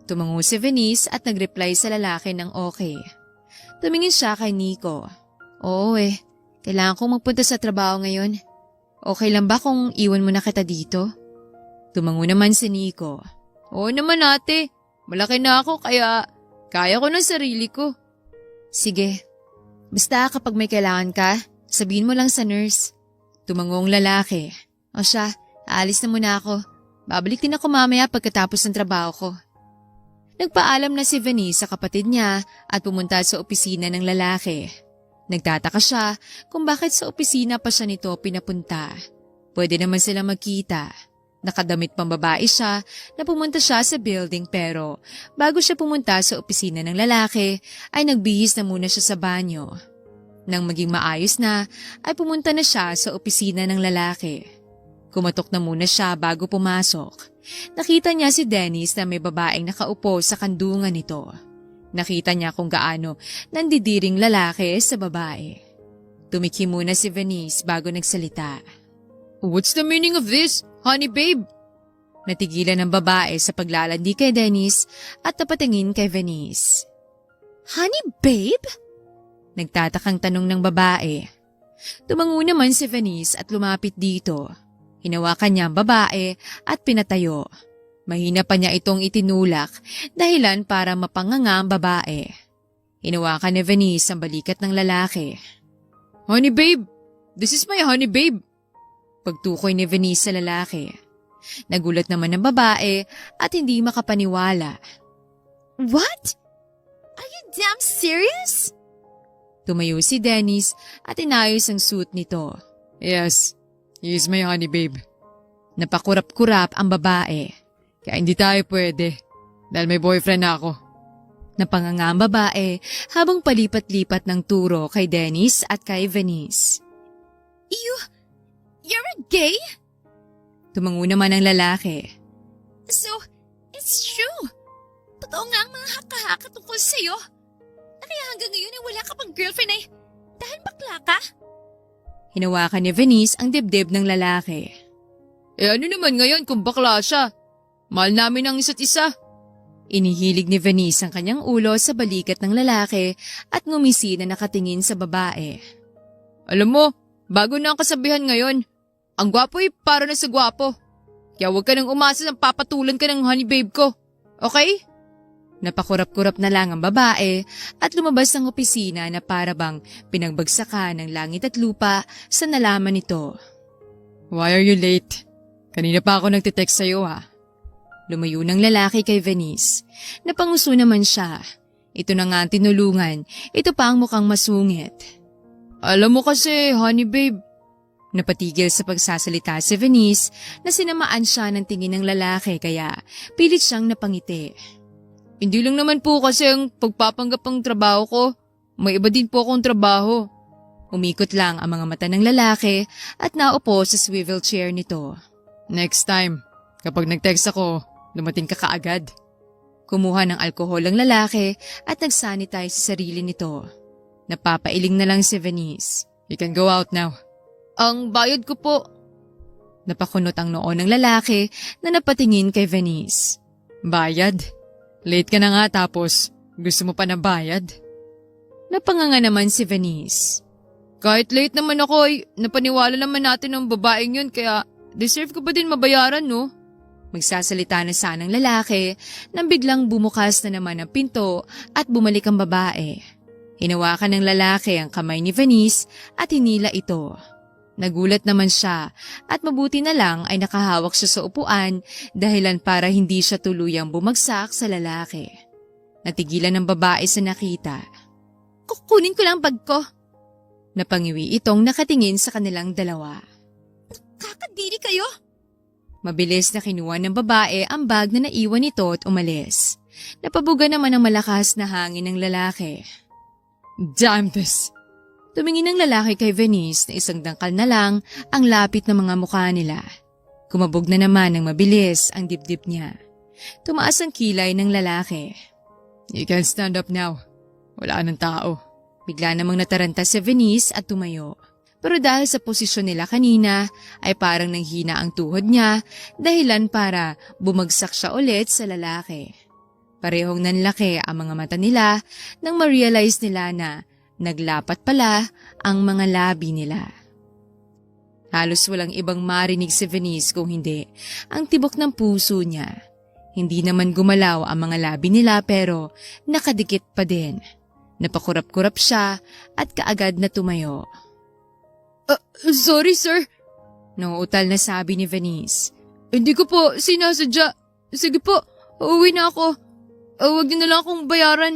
Tumango si Venice at nag-reply sa lalaki ng okay. Tumingin siya kay Nico. Oo kailangan kong magpunta sa trabaho ngayon. Okay lang ba kung iwan mo na kita dito? Tumango naman si Nico. Oo naman ate, malaki na ako kaya kaya ko ng sarili ko. Sige, basta kapag may kailangan ka, sabihin mo lang sa nurse. Tumangong lalaki. O siya, aalis na muna ako. Babalik din ako mamaya pagkatapos ng trabaho ko. Nagpaalam na si Venice sa kapatid niya at pumunta sa opisina ng lalaki. Nagtataka siya kung bakit sa opisina pa siya nito pinapunta. Pwede naman sila magkita. Nakadamit pang babae siya na pumunta siya sa building pero bago siya pumunta sa opisina ng lalaki ay nagbihis na muna siya sa banyo. Nang maging maayos na ay pumunta na siya sa opisina ng lalaki. Kumatok na muna siya bago pumasok. Nakita niya si Dennis na may babaeng nakaupo sa kandungan nito. Nakita niya kung gaano nandidiring lalaki sa babae. Tumiki muna si Venice bago nagsalita. What's the meaning of this, honey babe? Natigilan ng babae sa paglalandi kay Dennis at napatingin kay Venice. Honey babe? Nagtatakang tanong ng babae. Tumango naman si Venice at lumapit dito. Hinawakan niya ang babae at pinatayo. Mahina pa niya itong itinulak dahilan para mapanganga ang babae. Hinawakan ni Venice ang balikat ng lalaki. Honey babe, this is my honey babe. Pagtukoy ni Venice sa lalaki. Nagulat naman ang babae at hindi makapaniwala. What? Are you damn serious? Tumayo si Dennis at inayos ang suit nito. Yes, he is my honey babe. Napakurap-kurap ang babae. Kaya hindi tayo pwede dahil may boyfriend na ako. Napanganga ang babae habang palipat-lipat ng turo kay Dennis at kay Venice. You're a gay? Tumango naman ang lalaki. So, it's true. Totoo nga ang mga haka-haka tungkol sa'yo. Na kaya hanggang ngayon ay wala ka pang girlfriend ay dahil bakla ka? Hinawakan ni Venice ang dibdib ng lalaki. Ano naman ngayon kung bakla siya? Mahal namin ang isa't isa. Inihilig ni Venice ang kanyang ulo sa balikat ng lalaki at ngumisi na nakatingin sa babae. Alam mo, bago na ang kasabihan ngayon. Ang gwapo ay para na sa gwapo. Kaya huwag ka nang umasa ng papatulan ka ng honey babe ko. Okay? Napakurap-kurap na lang ang babae at lumabas ng opisina na para bang pinagbagsakan ng langit at lupa sa nalaman nito. Why are you late? Kanina pa ako nagtitext sa'yo ha. Lumayo ng lalaki kay Venice. Napanguso naman siya. Ito na nga ang tinulungan. Ito pa ang mukhang masungit. Alam mo kasi, honey babe. Napatigil sa pagsasalita si Venice na sinamaan siya ng tingin ng lalaki kaya pilit siyang napangiti. Hindi lang naman po kasi ang pagpapanggap ng trabaho ko. May iba din po akong trabaho. Umikot lang ang mga mata ng lalaki at naupo sa swivel chair nito. Next time, kapag nag-text ako, dumating ka kaagad. Kumuha ng alkohol ang lalaki at nagsanitize sa sarili nito. Napapailing na lang si Venice. You can go out now. Ang bayad ko po. Napakunot ang noo ng lalaki na napatingin kay Venice. Bayad? Late ka na nga tapos gusto mo pa ng bayad? Napanganga naman si Venice. Kahit late naman ako ay napaniwala naman natin ng babaeng yun kaya deserve ko pa din mabayaran no? Magsasalita na sanang lalaki nang biglang bumukas na naman ang pinto at bumalik ang babae. Hinawakan ng lalaki ang kamay ni Venice at hinila ito. Nagulat naman siya at mabuti na lang ay nakahawak siya sa upuan dahilan para hindi siya tuluyang bumagsak sa lalaki. Natigilan ng babae sa nakita. Kukunin ko lang bag ko. Napangiwi itong nakatingin sa kanilang dalawa. Kakadiri kayo? Mabilis na kinuha ng babae ang bag na naiwan nito at umalis. Napabuga naman ang malakas na hangin ng lalaki. Damn this! Tumingin ang lalaki kay Venice na isang dangkal na lang ang lapit ng mga mukha nila. Kumabog na naman ng mabilis ang dibdib niya. Tumaas ang kilay ng lalaki. You can stand up now. Wala nang tao. Bigla namang nataranta si Venice at tumayo. Pero dahil sa posisyon nila kanina ay parang nanghina ang tuhod niya dahilan para bumagsak siya ulit sa lalaki. Parehong nanlaki ang mga mata nila nang ma-realize nila na naglapat pala ang mga labi nila. Halos walang ibang marinig si Venice kung hindi ang tibok ng puso niya. Hindi naman gumalaw ang mga labi nila pero nakadikit pa din. Napakurap-kurap siya at kaagad na tumayo. Sorry sir. Nauutal na sabi ni Venice. Hindi ko po sinasadya. Sige po, uuwi na ako. Huwag niyo na lang akong bayaran.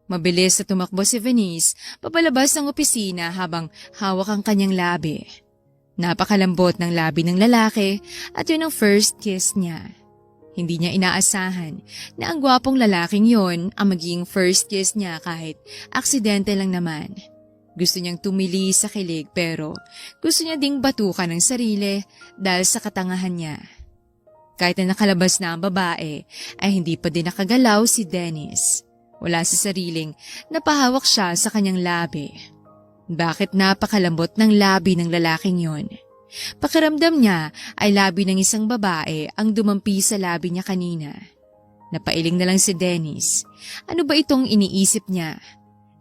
Mabilis na tumakbo si Venice papalabas ng opisina habang hawak ang kanyang labi. Napakalambot ng labi ng lalaki at yun ang first kiss niya. Hindi niya inaasahan na ang gwapong lalaking yon ang magiging first kiss niya kahit aksidente lang naman. Gusto niyang tumili sa kilig pero gusto niya ding batukan ng sarili dahil sa katangahan niya. Kahit na nakalabas na ang babae ay hindi pa din nakagalaw si Dennis. Wala sa sariling napahawak siya sa kanyang labi. Bakit napakalambot ng labi ng lalaking yon? Pakiramdam niya ay labi ng isang babae ang dumampi sa labi niya kanina. Napailing na lang si Dennis. Ano ba itong iniisip niya?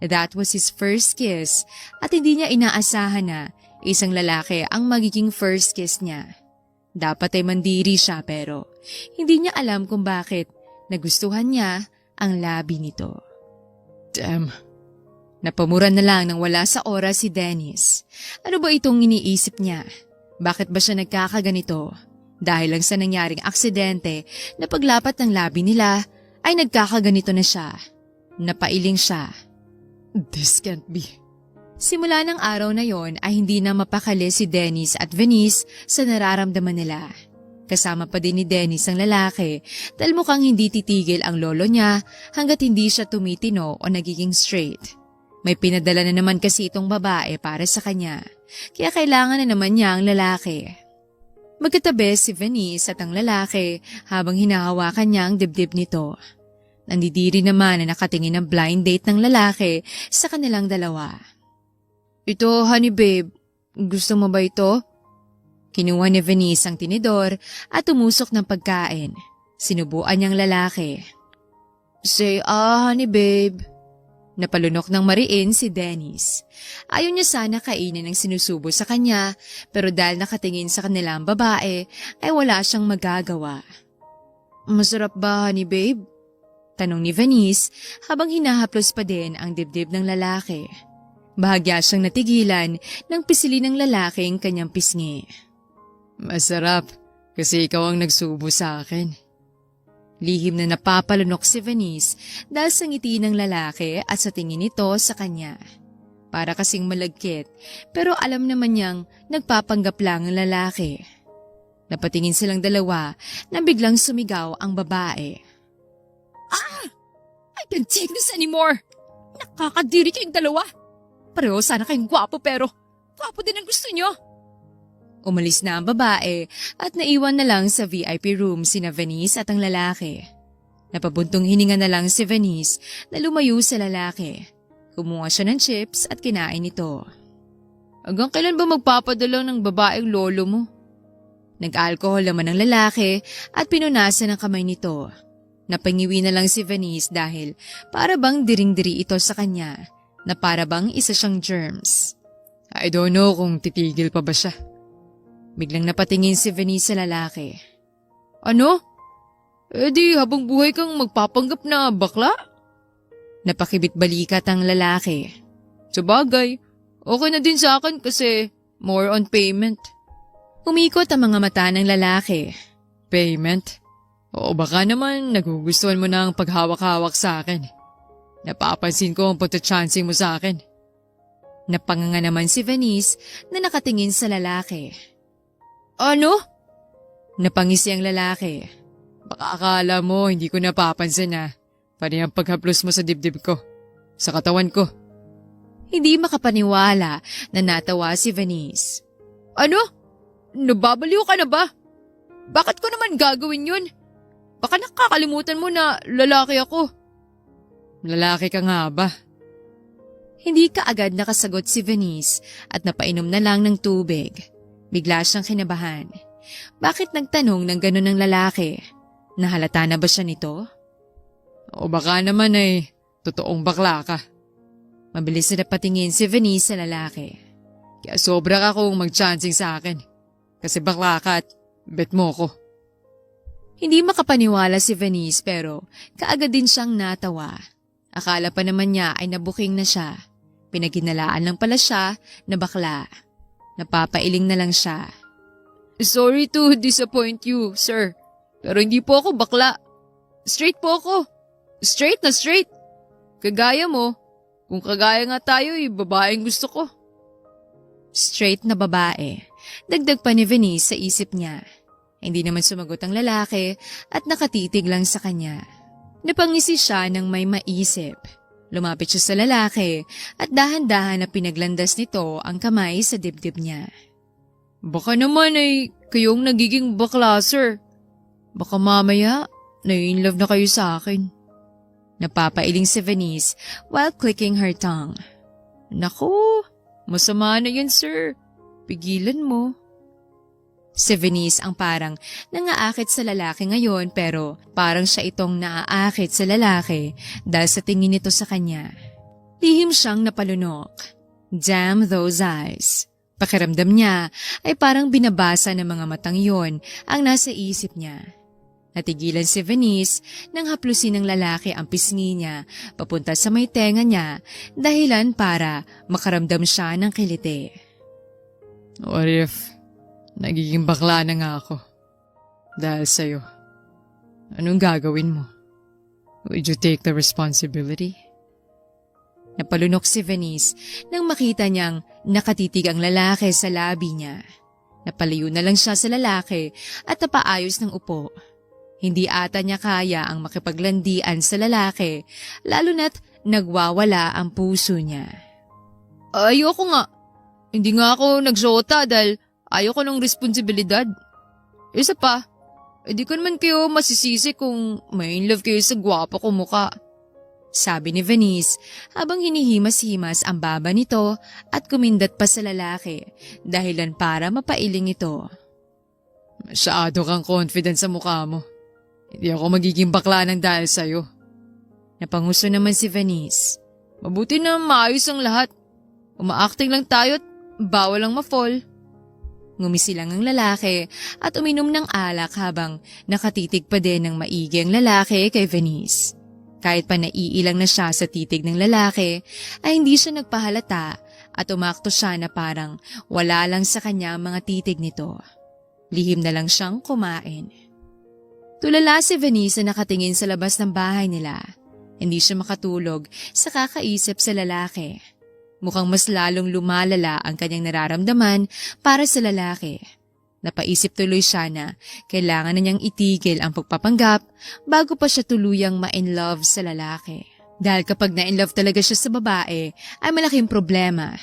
That was his first kiss at hindi niya inaasahan na isang lalaki ang magiging first kiss niya. Dapat ay mandiri siya pero hindi niya alam kung bakit nagustuhan niya ang labi nito. Damn. Napamura na lang nang wala sa oras si Dennis. Ano ba itong iniisip niya? Bakit ba siya nagkakaganito? Dahil lang sa nangyaring aksidente na paglapat ng labi nila ay nagkakaganito na siya. Napailing siya. This can't be. Simula ng araw na yon ay hindi na mapakali si Dennis at Venice sa nararamdaman nila. Kasama pa din ni Dennis ang lalaki dahil mukhang hindi titigil ang lolo niya hanggat hindi siya tumitino o nagiging straight. May pinadala na naman kasi itong babae para sa kanya, kaya kailangan na naman niya ang lalaki. Magkatabi si Venice at ang lalaki habang hinahawakan niya ang dibdib nito. Nandidiri naman na nakatingin ang blind date ng lalaki sa kanilang dalawa. Ito, honey babe. Gusto mo ba ito? Kinuha ni Venice ang tinidor at tumusok ng pagkain. Sinubuan niyang lalaki. Say, honey babe. Napalunok ng mariin si Dennis. Ayaw niya sana kainin ang sinusubo sa kanya pero dahil nakatingin sa kanilang babae ay wala siyang magagawa. Masarap ba, honey babe? Tanong ni Venice habang hinahaplos pa din ang dibdib ng lalaki. Bahagya siyang natigilan nang pisilin ng lalaki ang kanyang pisngi. Masarap kasi ikaw ang nagsubo sa akin. Lihim na napapalunok si Venice dahil sa ngiti ng lalaki at sa tingin nito sa kanya. Para kasing malagkit pero alam naman niyang nagpapanggap lang ang lalaki. Napatingin silang dalawa na biglang sumigaw ang babae. I can't take this anymore! Nakakadiri kayong dalawa! Pareho sana kayong gwapo pero gwapo din ang gusto nyo! Umalis na ang babae at naiwan na lang sa VIP room sina Venice at ang lalaki. Napabuntong hininga na lang si Venice na lumayo sa lalaki. Kumuha siya ng chips at kinain ito. Hanggang kailan ba magpapadala ng babaeng lolo mo? Nag-alcohol naman ang lalaki at pinunasan ang kamay nito. Napangiwi na lang si Venice dahil para bang diring-diri ito sa kanya na para bang isa siyang germs. I don't know kung titigil pa ba siya. Biglang napatingin si Venice sa lalaki. Ano? Di habang buhay kang magpapanggap na bakla? Napakibit balikat ang lalaki. Sabagay, okay na din sa akin kasi more on payment. Umikot ang mga mata ng lalaki. Payment? Oo, baka naman nagugustuhan mo na ang paghawak-hawak sa akin. Napapansin ko ang pagtachancing mo sa akin. Napanganga naman si Venice na nakatingin sa lalaki. Ano? Napangisi ang lalaki. Baka akala mo hindi ko napapansin na pati ang paghaplos mo sa dibdib ko, sa katawan ko. Hindi makapaniwala na natawa si Venice. Ano? Nababaliw ka na ba? Bakit ko naman gagawin yun? Baka nakakalimutan mo na lalaki ako. Lalaki ka nga ba? Hindi kaagad nakasagot si Venice at napainom na lang ng tubig. Bigla siyang kinabahan. Bakit nagtanong ng gano'n ng lalaki? Nahalata na ba siya nito? O baka naman ay totoong bakla ka. Mabilis na napatingin si Venice sa lalaki. Kaya sobra ka kung mag-chancing sa akin. Kasi bakla ka at bet mo ko. Hindi makapaniwala si Venice pero kaagad din siyang natawa. Akala pa naman niya ay nabuking na siya. Pinaginalaan lang pala siya na bakla. Napapailing na lang siya. Sorry to disappoint you, sir. Pero hindi po ako bakla. Straight po ako. Straight na straight. Kagaya mo. Kung kagaya nga tayo, babaeng gusto ko. Straight na babae. Dagdag pa ni Venice sa isip niya. Hindi naman sumagot ang lalaki at nakatitig lang sa kanya. Napangisi siya ng may maisip. Lumapit siya sa lalaki at dahan-dahan na pinaglandas nito ang kamay sa dibdib niya. Baka naman ay kayong nagiging bakla, sir. Baka mamaya, na-in-love na kayo sa akin. Napapailing si Venice while clicking her tongue. Naku, masama na yan, sir. Pigilan mo. Si Venice ang parang nangaakit sa lalaki ngayon pero parang siya itong naaakit sa lalaki dahil sa tingin nito sa kanya. Lihim siyang napalunok. Damn those eyes. Pakiramdam niya ay parang binabasa ng mga matang yon ang nasa isip niya. Natigilan si Venice nang haplusin ng lalaki ang pisngi niya papunta sa may tenga niya dahilan para makaramdam siya ng kiliti. What if nagiging bakla na nga ako dahil sa'yo? Anong gagawin mo? Would you take the responsibility? Napalunok si Venice nang makita niyang nakatitig ang lalaki sa labi niya. Napalayo na lang siya sa lalaki at napaayos ng upo. Hindi ata niya kaya ang makipaglandian sa lalaki, lalo na't nagwawala ang puso niya. Ayoko nga. Hindi nga ako nagsota dahil ayoko ng responsibilidad. Isa pa, di ko naman kayo masisisi kung may in love kayo sa gwapo ko mukha. Sabi ni Venice habang hinihimas-himas ang baba nito at kumindat pa sa lalaki dahilan para mapailing ito. Masyado kang confident sa mukha mo. Hindi ako magiging bakla ng dahil sa'yo. Napanguso naman si Venice. Mabuti na maayos ang lahat. Umaacting lang tayo at bawal lang ma-fall. Ngumisi lang ang lalaki at uminom ng alak habang nakatitig pa din ng maigi ang lalaki kay Venice. Kahit pa naiilang na siya sa titig ng lalaki, ay hindi siya nagpahalata at umakto siya na parang wala lang sa kanya ang mga titig nito. Lihim na lang siyang kumain. Tulala si Venice na nakatingin sa labas ng bahay nila. Hindi siya makatulog sa kakaisip sa lalaki. Mukhang mas lalong lumalala ang kanyang nararamdaman para sa lalaki. Napaisip tuloy siya na kailangan na niyang itigil ang pagpapanggap bago pa siya tuluyang ma-in-love sa lalaki. Dahil kapag na-in-love talaga siya sa babae ay malaking problema.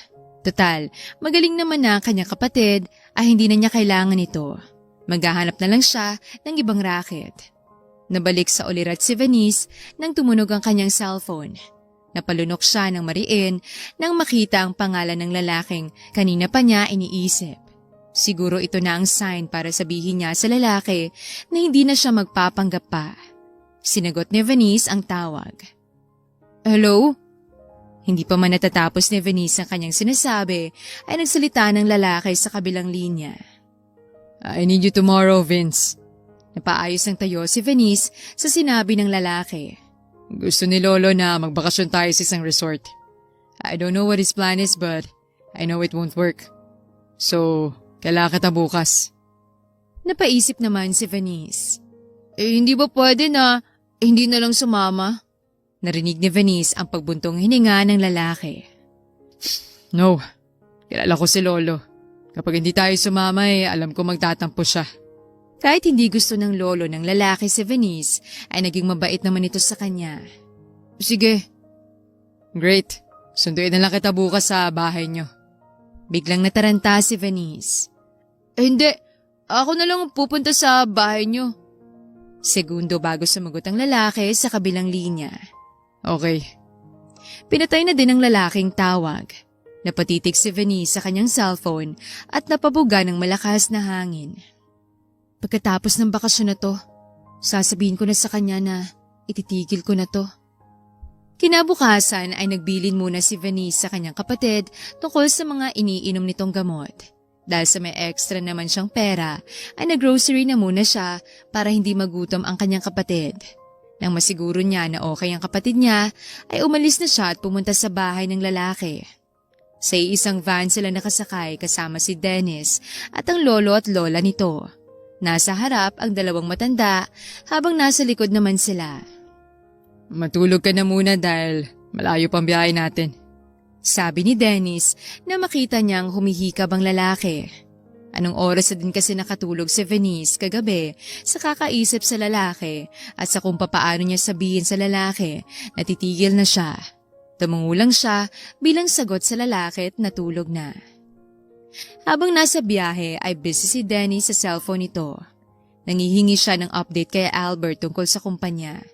Total, magaling naman na kanyang kapatid ay hindi na niya kailangan ito. Maghahanap na lang siya ng ibang racket. Nabalik sa ulirat si Venice nang tumunog ang kanyang cellphone. Napalunok siya ng mariin nang makita ang pangalan ng lalaking kanina pa niya iniisip. Siguro ito na ang sign para sabihin niya sa lalaki na hindi na siya magpapanggap pa. Sinagot ni Venice ang tawag. Hello? Hindi pa man natatapos ni Venice ang kanyang sinasabi ay nagsalita ng lalaki sa kabilang linya. I need you tomorrow, Vince. Napaayos ng tayo si Venice sa sinabi ng lalaki. Gusto ni Lolo na magbakasyon tayo sa isang resort. I don't know what his plan is but I know it won't work. So, kailangan kita bukas. Napaisip naman si Venice. Hindi ba pwede na hindi na lang sumama? Narinig ni Venice ang pagbuntong hininga ng lalaki. No, kilala ko si Lolo. Kapag hindi tayo sumama alam ko magtatampo siya. Kahit hindi gusto ng lolo ng lalaki si Venice, ay naging mabait naman ito sa kanya. Sige. Great. Sunduin na lang kita bukas sa bahay niyo. Biglang nataranta si Venice. Hindi. Ako na lang pupunta sa bahay niyo. Segundo bago sumagot ang lalaki sa kabilang linya. Okay. Pinatay na din ang lalaking tawag. Napatitig si Venice sa kanyang cellphone at napabuga ng malakas na hangin. Pagkatapos ng bakasyon na to, sasabihin ko na sa kanya na ititigil ko na to. Kinabukasan ay nagbilin muna si Venice sa kanyang kapatid tungkol sa mga iniinom nitong gamot. Dahil sa may extra naman siyang pera, ay naggrocery na muna siya para hindi magutom ang kanyang kapatid. Nang masiguro niya na okay ang kapatid niya, ay umalis na siya at pumunta sa bahay ng lalaki. Sa isang van sila nakasakay kasama si Dennis at ang lolo at lola nito. Nasa harap ang dalawang matanda habang nasa likod naman sila. Matulog ka na muna dahil malayo pang biyahe natin. Sabi ni Dennis na makita niyang humihikab ang lalaki. Anong oras na din kasi nakatulog si Venice kagabi sa kakaisip sa lalaki at sa kung papaano niya sabihin sa lalaki na titigil na siya. Tumungulang siya bilang sagot sa lalaki at natulog na. Habang nasa biyahe ay busy si Dennis sa cellphone nito. Nangihingi siya ng update kay Albert tungkol sa kumpanya.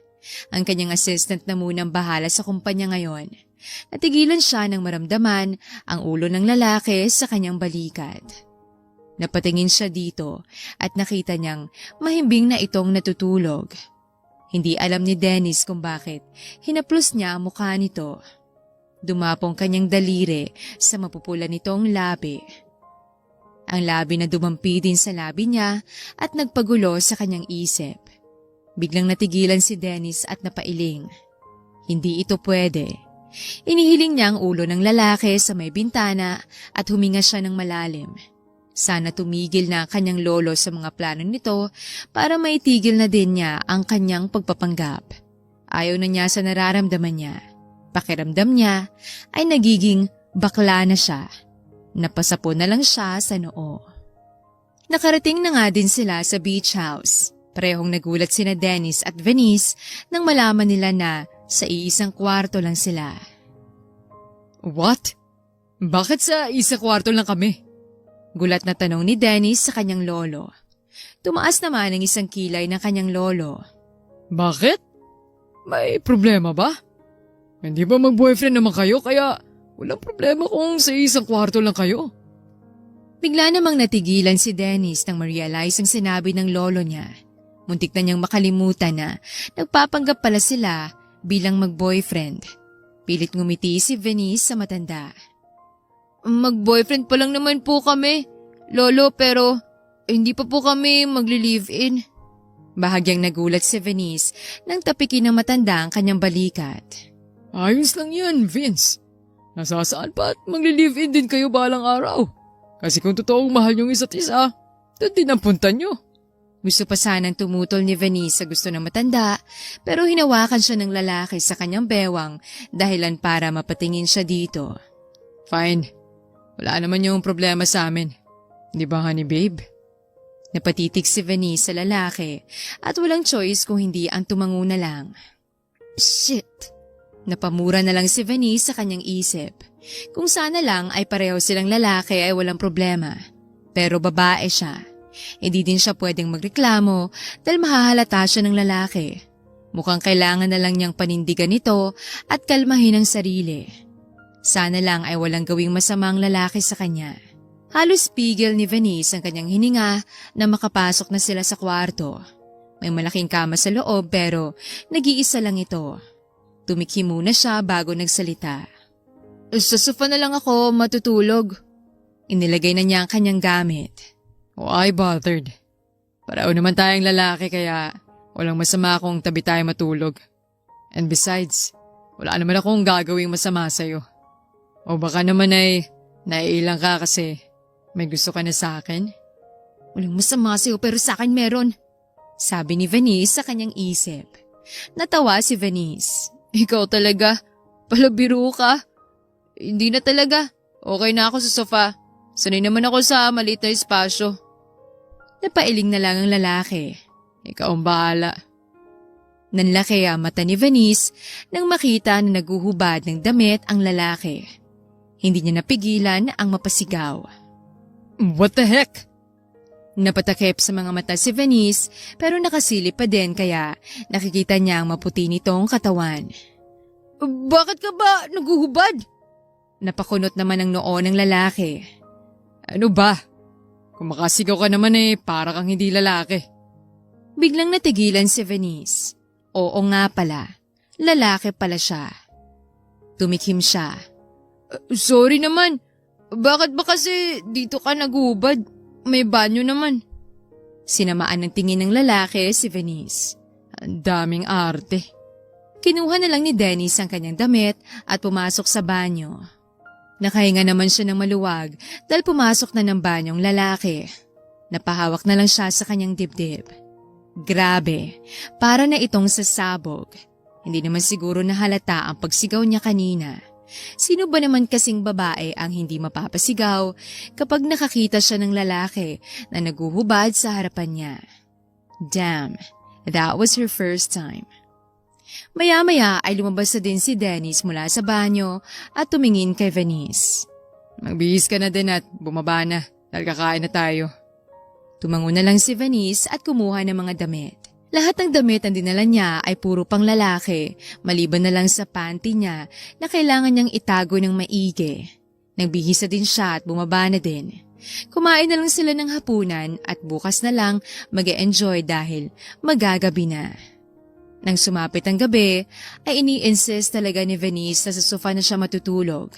Ang kanyang assistant na munang bahala sa kumpanya ngayon. Natigilan siya nang maramdaman ang ulo ng lalaki sa kanyang balikat. Napatingin siya dito at nakita niyang mahimbing na itong natutulog. Hindi alam ni Dennis kung bakit hinaplos niya ang mukha nito. Dumapong kanyang daliri sa mapupula nitong labi. Ang labi na dumampi din sa labi niya at nagpagulo sa kanyang isip. Biglang natigilan si Dennis at napailing. Hindi ito pwede. Inihiling niya ang ulo ng lalaki sa may bintana at huminga siya ng malalim. Sana tumigil na kanyang lolo sa mga plano nito para maitigil na din niya ang kanyang pagpapanggap. Ayaw na niya sa nararamdaman niya. Pakiramdam niya ay nagiging bakla na siya. Napasapo na lang siya sa noo. Nakarating na nga din sila sa beach house. Parehong nagulat sina Dennis at Venice nang malaman nila na sa iisang kwarto lang sila. What? Bakit sa isang kwarto lang kami? Gulat na tanong ni Dennis sa kanyang lolo. Tumaas naman ang isang kilay ng kanyang lolo. Bakit? May problema ba? Hindi ba mag-boyfriend naman kayo kaya walang problema kung sa isang kwarto lang kayo? Bigla namang natigilan si Dennis nang ma-realize ang sinabi ng lolo niya. Muntik na niyang makalimutan na nagpapanggap pala sila bilang mag-boyfriend. Pilit ngumiti si Venice sa matanda. Mag-boyfriend pa lang naman po kami, lolo, pero hindi pa po kami magli-live-in. Bahagyang nagulat si Venice nang tapikin ng matanda ang kanyang balikat. Ayos lang yan, Vince. Nasasaan pa at magli-live-in din kayo balang araw. Kasi kung totoong mahal yung isa't isa, doon din ang punta nyo. Gusto pa sanang tumutol ni Venice sa gusto ng matanda, pero hinawakan siya ng lalaki sa kanyang bewang dahilan para mapatingin siya dito. Fine. Wala naman yung problema sa amin. Di ba, honey babe? Napatitig si Venice sa lalaki at walang choice kung hindi ang tumango na lang. Shit! Napamura na lang si Venice sa kanyang isip. Kung sana lang ay pareho silang lalaki ay walang problema. Pero babae siya. Hindi din siya pwedeng magreklamo dahil mahahalata siya ng lalaki. Mukhang kailangan na lang niyang panindigan ito at kalmahin ang sarili. Sana lang ay walang gawing masama ang lalaki sa kanya. Halos pigil ni Venice ang kanyang hininga na makapasok na sila sa kwarto. May malaking kama sa loob pero nag-iisa lang ito. Tumikhi muna siya bago nagsalita. Sa sofa na lang ako matutulog. Inilagay na niya ang kanyang gamit. Why bothered? Pareho naman tayong lalaki kaya walang masama kung tabi tayo matulog. And besides, wala naman akong gagawing masama sa'yo. O baka naman ay naiilang ka kasi may gusto ka na sa akin? Walang masama sa'yo pero sa akin meron. Sabi ni Venice sa kanyang isip. Natawa si Venice. Ikaw talaga, palabiro ka. Hindi na talaga. Okay na ako sa sofa. Sanay naman ako sa maliit na espasyo. Napailing na lang ang lalaki. Ikaw ang bahala. Nanlaki ang mata ni Venice nang makita na naguhubad ng damit ang lalaki. Hindi niya napigilan ang mapasigaw. What the heck? Napatakip sa mga mata si Venice pero nakasilip pa din kaya nakikita niya ang maputi nitong katawan. Bakit ka ba naguhubad? Napakunot naman ang noo ng lalaki. Ano ba? Kung makasigaw ka naman para kang hindi lalaki. Biglang natigilan si Venice. Oo nga pala, lalaki pala siya. Tumikim siya. Sorry naman, bakit ba kasi dito ka naguhubad? May banyo naman. Sinamaan ng tingin ng lalaki si Venice. Ang daming arte. Kinuha na lang ni Dennis ang kanyang damit at pumasok sa banyo. Nakahinga naman siya ng maluwag dahil pumasok na ng banyong lalaki. Napahawak na lang siya sa kanyang dibdib. Grabe, para na itong sasabog. Hindi naman siguro nahalata ang pagsigaw niya kanina. Sino ba naman kasing babae ang hindi mapapasigaw kapag nakakita siya ng lalaki na naguhubad sa harapan niya? Damn, that was her first time. Maya-maya ay lumabas na din si Dennis mula sa banyo at tumingin kay Venice. Magbihis ka na din at bumaba na dahil kakain na tayo. Tumango na lang si Venice at kumuha ng mga damit. Lahat ng damit na dinala niya ay puro pang lalaki, maliban na lang sa panty niya na kailangan niyang itago ng maigi. Nagbihis na din siya at bumaba na din. Kumain na lang sila ng hapunan at bukas na lang mag-e-enjoy dahil magagabi na. Nang sumapit ang gabi, ay ini-insist talaga ni Venice na sa sofa na siya matutulog.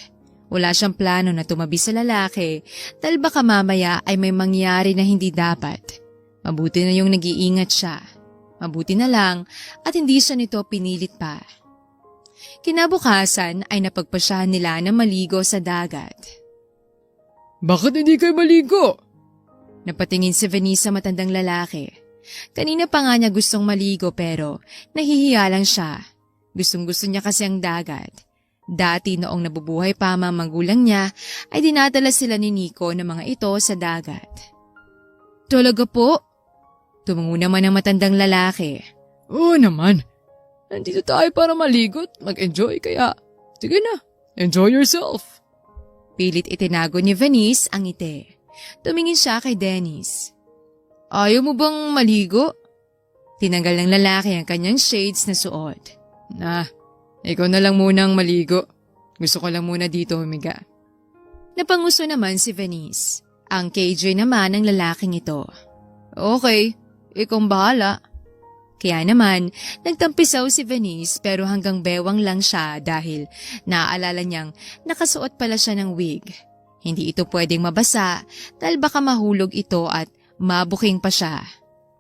Wala siyang plano na tumabi sa lalaki dahil baka mamaya ay may mangyari na hindi dapat. Mabuti na yung nag-iingat siya. Mabuti na lang at hindi siya nito pinilit pa. Kinabukasan ay napagpasyahan nila na maligo sa dagat. Bakit hindi kayo maligo? Napatingin si Venice sa matandang lalaki. Kanina pa nga niya gustong maligo pero nahihiya lang siya. Gustong-gusto niya kasi ang dagat. Dati noong nabubuhay pa ang mga magulang niya ay dinadala sila ni Nico ng mga ito sa dagat. Talaga po? Tumango naman ang matandang lalaki. Oo naman. Nandito tayo para maligo at mag-enjoy kaya sige na, enjoy yourself. Pilit itinago ni Venice ang ngiti. Tumingin siya kay Dennis. Ayaw mo bang maligo? Tinanggal ng lalaki ang kanyang shades na suot. Ikaw na lang munang maligo. Gusto ko lang muna dito humiga. Napanguso naman si Venice. Ang KJ naman ng lalaking ito. Okay, ikaw bahala. Kaya naman, nagtampisaw si Venice pero hanggang bewang lang siya dahil naaalala niyang nakasuot pala siya ng wig. Hindi ito pwedeng mabasa dahil baka mahulog ito at mabuking pa siya.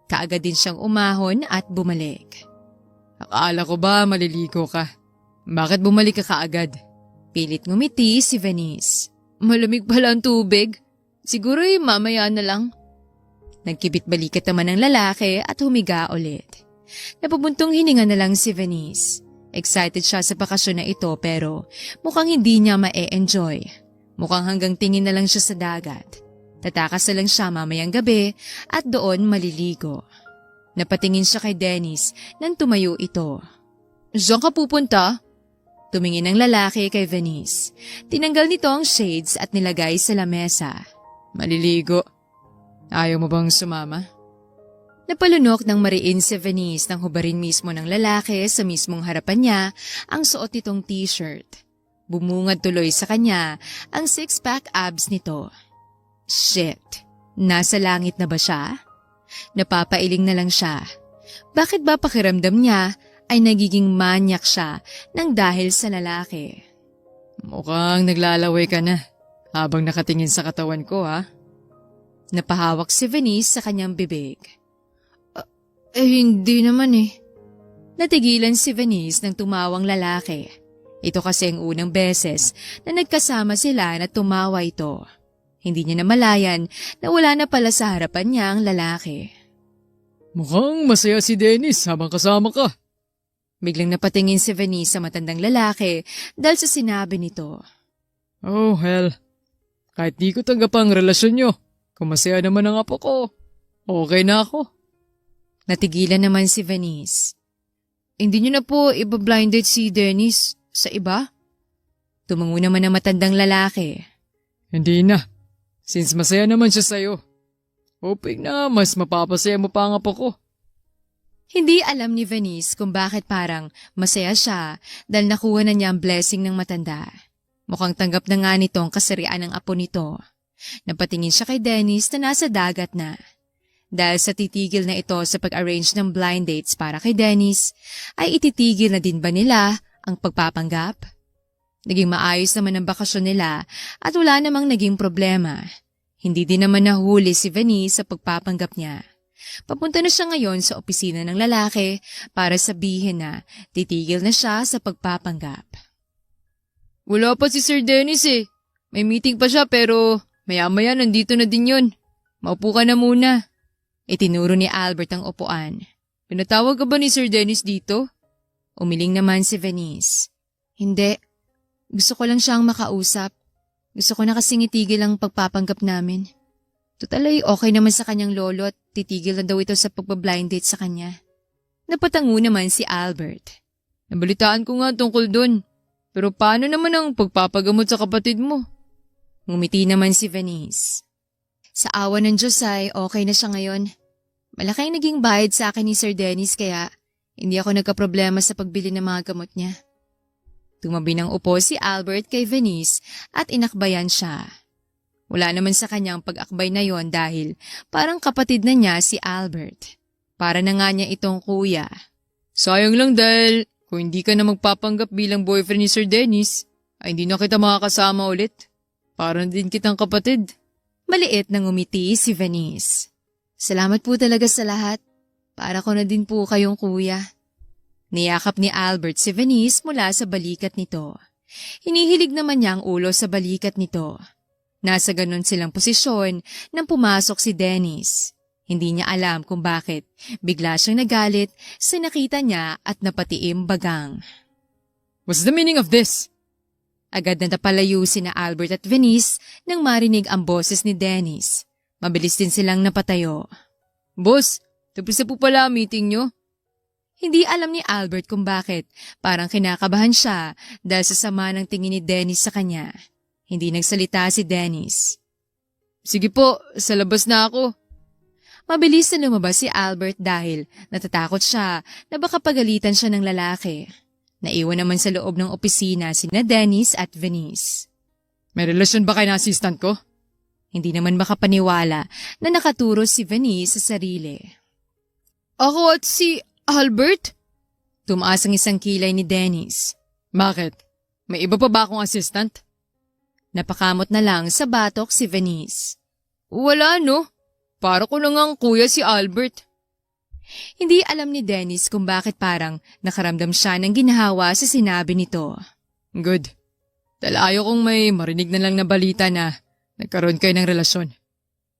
Kaagad din siyang umahon at bumalik. Akala ko ba maliligo ka? Bakit bumalik ka kaagad? Pilit ngumiti si Venice. Malamig pala ang tubig. Siguro mamaya na lang. Nagkibit-balikat naman ng lalaki at humiga ulit. Napabuntong hininga na lang si Venice. Excited siya sa bakasyon na ito pero mukhang hindi niya ma-e-enjoy. Mukhang hanggang tingin na lang siya sa dagat. Tatakas na lang siya mamayang gabi at doon maliligo. Napatingin siya kay Dennis nang tumayo ito. Saan ka pupunta? Tumingin ang lalaki kay Venice. Tinanggal nito ang shades at nilagay sa lamesa. Maliligo. Ayaw mo bang sumama? Napalunok ng mariin si Venice nang hubarin mismo ng lalaki sa mismong harapan niya ang suot nitong t-shirt. Bumungad tuloy sa kanya ang six-pack abs nito. Shit, nasa langit na ba siya? Napapailing na lang siya. Bakit ba pakiramdam niya ay nagiging manyak siya nang dahil sa lalaki? Mukhang naglalaway ka na habang nakatingin sa katawan ko, ha? Napahawak si Venice sa kanyang bibig. Hindi naman eh. Natigilan si Venice nang tumawang lalaki. Ito kasi ang unang beses na nagkasama sila na tumawa ito. Hindi niya namalayan na wala na pala sa harapan niya ang lalaki. Mukhang masaya si Dennis habang kasama ka. Biglang napatingin si Venice sa matandang lalaki dahil sa sinabi nito. Oh, hell. Kahit di ko tanggap ang relasyon nyo, kung masaya naman ang apo ko, okay na ako. Natigilan naman si Venice. Hindi niyo na po iba-blind date si Dennis sa iba? Tumango naman ang matandang lalaki. Hindi na. Since masaya naman siya sa'yo. Hoping na mas mapapasaya mo pa ang apo ko. Hindi alam ni Venice kung bakit parang masaya siya dahil nakuha na niya ang blessing ng matanda. Mukhang tanggap na nga nitong kasarian ng apo nito. Napatingin siya kay Dennis na nasa dagat na. Dahil sa titigil na ito sa pag-arrange ng blind dates para kay Dennis, ay ititigil na din ba nila ang pagpapanggap? Naging maayos naman ang bakasyon nila at wala namang naging problema. Hindi din naman nahuli si Venice sa pagpapanggap niya. Papunta na siya ngayon sa opisina ng lalaki para sabihin na titigil na siya sa pagpapanggap. Wala pa si Sir Dennis eh. May meeting pa siya pero maya-maya nandito na din yun. Maupo ka na muna. Itinuro ni Albert ang upuan. Pinatawag ka ba ni Sir Dennis dito? Umiling naman si Venice. Hindi. Gusto ko lang siyang makausap. Gusto ko na kasing itigil ang pagpapanggap namin. Total ay okay naman sa kanyang lolo at titigil na daw ito sa pagbablind date sa kanya. Napatango naman si Albert. Nabalitaan ko nga tungkol dun. Pero paano naman ang pagpapagamot sa kapatid mo? Ngumiti naman si Venice. Sa awa ng Diyos ay okay na siya ngayon. Malaking naging bayad sa akin ni Sir Dennis kaya hindi ako nagkaproblema sa pagbili ng mga gamot niya. Tumabi ng upo si Albert kay Venice at inakbayan siya. Wala naman sa kanyang pag-akbay na yon dahil parang kapatid na niya si Albert. Para na nga niya itong kuya. Sayang lang dahil kung hindi ka na magpapanggap bilang boyfriend ni Sir Dennis, ay hindi na kita makakasama ulit. Parang din kitang kapatid. Maliit na ngumiti si Venice. Salamat po talaga sa lahat. Para ko na din po kayong kuya. Niyakap ni Albert si Venice mula sa balikat nito. Hinihilig naman niya ang ulo sa balikat nito. Nasa ganon silang posisyon nang pumasok si Dennis. Hindi niya alam kung bakit. Bigla siyang nagalit sa nakita niya at napatiim bagang. What's the meaning of this? Agad na napalayo sina Albert at Venice nang marinig ang boses ni Dennis. Mabilis din silang napatayo. Boss, tapos na po pala ang meeting nyo. Hindi alam ni Albert kung bakit. Parang kinakabahan siya dahil sa sama ng tingin ni Dennis sa kanya. Hindi nagsalita si Dennis. Sige po, sa labas na ako. Mabilis na lumabas si Albert dahil natatakot siya na baka pagalitan siya ng lalaki. Naiwan naman sa loob ng opisina sina Dennis at Venice. May relasyon ba kayo na assistant ko? Hindi naman makapaniwala na nakaturo si Venice sa sarili. Ako at si Albert? Tumaas ang isang kilay ni Dennis. Bakit? May iba pa ba akong assistant? Napakamot na lang sa batok si Venice. Wala no. Para ko na ngang kuya si Albert. Hindi alam ni Dennis kung bakit parang nakaramdam siya ng ginhawa sa sinabi nito. Good. Dahil ayaw kong may marinig na lang na balita na nagkaroon kayo ng relasyon.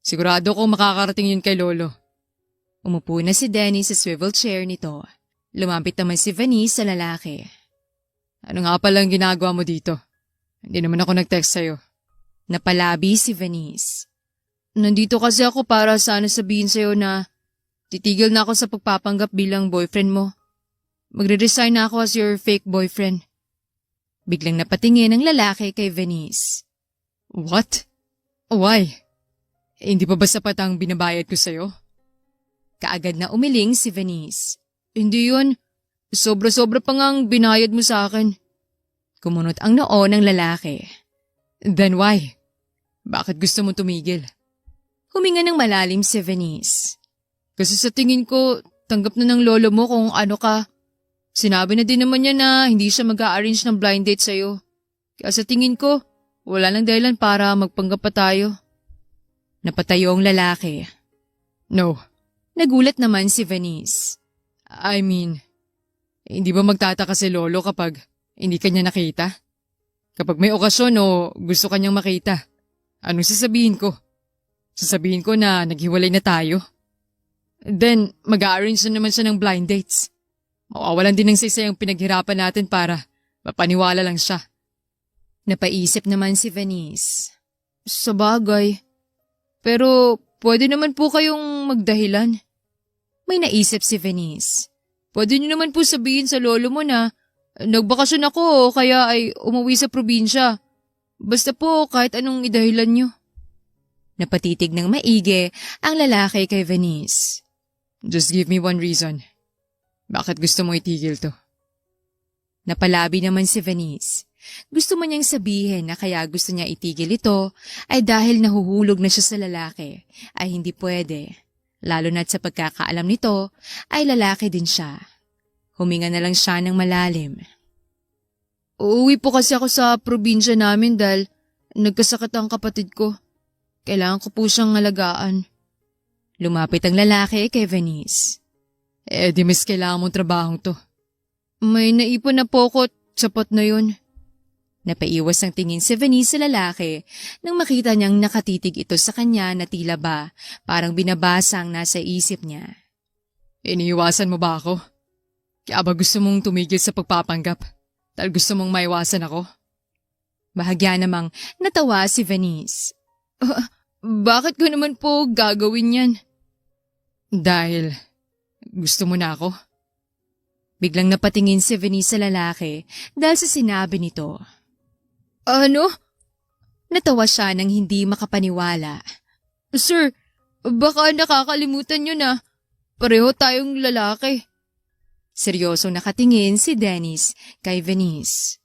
Sigurado kong makakarating yun kay Lolo. Umupo na si Dennis sa swivel chair nito. Lumapit naman si Venice sa lalaki. Ano nga palang ginagawa mo dito? Hindi naman ako nag-text sa'yo. Napalabi si Venice. Nandito kasi ako para sana sabihin sa'yo na titigil na ako sa pagpapanggap bilang boyfriend mo. Magre-resign na ako as your fake boyfriend. Biglang napatingin ang lalaki kay Venice. What? Why? Hindi pa ba sapat ang binabayad ko sa'yo? Kaagad na umiling si Venice. Hindi yun. Sobra-sobra pa nga ang binayad mo sa akin. Kumunot ang noo ng lalaki. Then why? Bakit gusto mo tumigil? Huminga ng malalim si Venice. Kasi sa tingin ko, tanggap na ng lolo mo kung ano ka. Sinabi na din naman niya na hindi siya mag-a-arrange ng blind date sa'yo. Kaya sa tingin ko, wala nang dahilan para magpanggap pa tayo. Napatayo ang lalaki. No. Nagulat naman si Venice. I mean, hindi ba magtataka si lolo kapag hindi kanya nakita? Kapag may okasyon o gusto kanyang makita, anong sasabihin ko? Sasabihin ko na naghiwalay na tayo? Then, mag-a-arrange na naman siya ng blind dates. Mawawalan din ng sisayang pinaghirapan natin para mapaniwala lang siya. Napaisip naman si Venice. Sa bagay. Pero pwede naman po kayong magdahilan. May naisip si Venice. Pwede niyo naman po sabihin sa lolo mo na nagbakasyon ako kaya ay umuwi sa probinsya. Basta po kahit anong idahilan niyo. Napatitig ng maigi ang lalaki kay Venice. Just give me one reason. Bakit gusto mo itigil to? Napalabi naman si Venice. Gusto man niyang sabihin na kaya gusto niya itigil ito ay dahil nahuhulog na siya sa lalaki ay hindi pwede. Lalo na't sa pagkakaalam nito ay lalaki din siya. Huminga na lang siya ng malalim. Uuwi po kasi ako sa probinsya namin dahil nagkasakit ang kapatid ko. Kailangan ko po siyang alagaan. Lumapit ang lalaki kay Venice. Di mas kailangan mong trabahong to. May naipon na po ko, sapat na yun. Napaiwas ang tingin si Venice sa lalaki nang makita niyang nakatitig ito sa kanya na tila ba parang binabasa ang nasa isip niya. Iniiwasan mo ba ako? Kaya ba gusto mong tumigil sa pagpapanggap? Dahil gusto mong maiwasan ako? Bahagya namang natawa si Venice. Bakit ko naman po gagawin yan? Dahil gusto mo na ako? Biglang napatingin si Venice sa lalaki dahil sa sinabi nito. Ano? Natawa siya nang hindi makapaniwala. Sir, baka nakakalimutan nyo na pareho tayong lalaki. Seryosong nakatingin si Dennis kay Venice.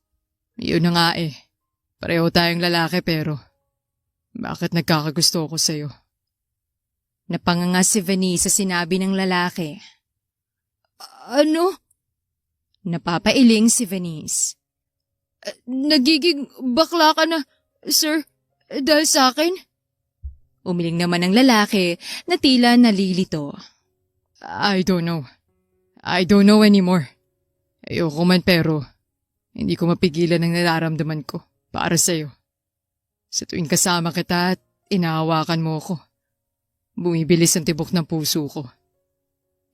Yun na nga eh. Pareho tayong lalaki pero bakit nagkakagusto ko sa'yo? Napanganga si Venice sa sinabi ng lalaki. Ano? Napapailing si Venice. Nagiging bakla ka na, sir, dahil sa akin? Umiling naman ang lalaki na tila nalilito. I don't know. I don't know anymore. Ayoko man pero hindi ko mapigilan ang nararamdaman ko para sa'yo. Sa tuwing kasama kita at inahawakan mo ko, bumibilis ang tibok ng puso ko.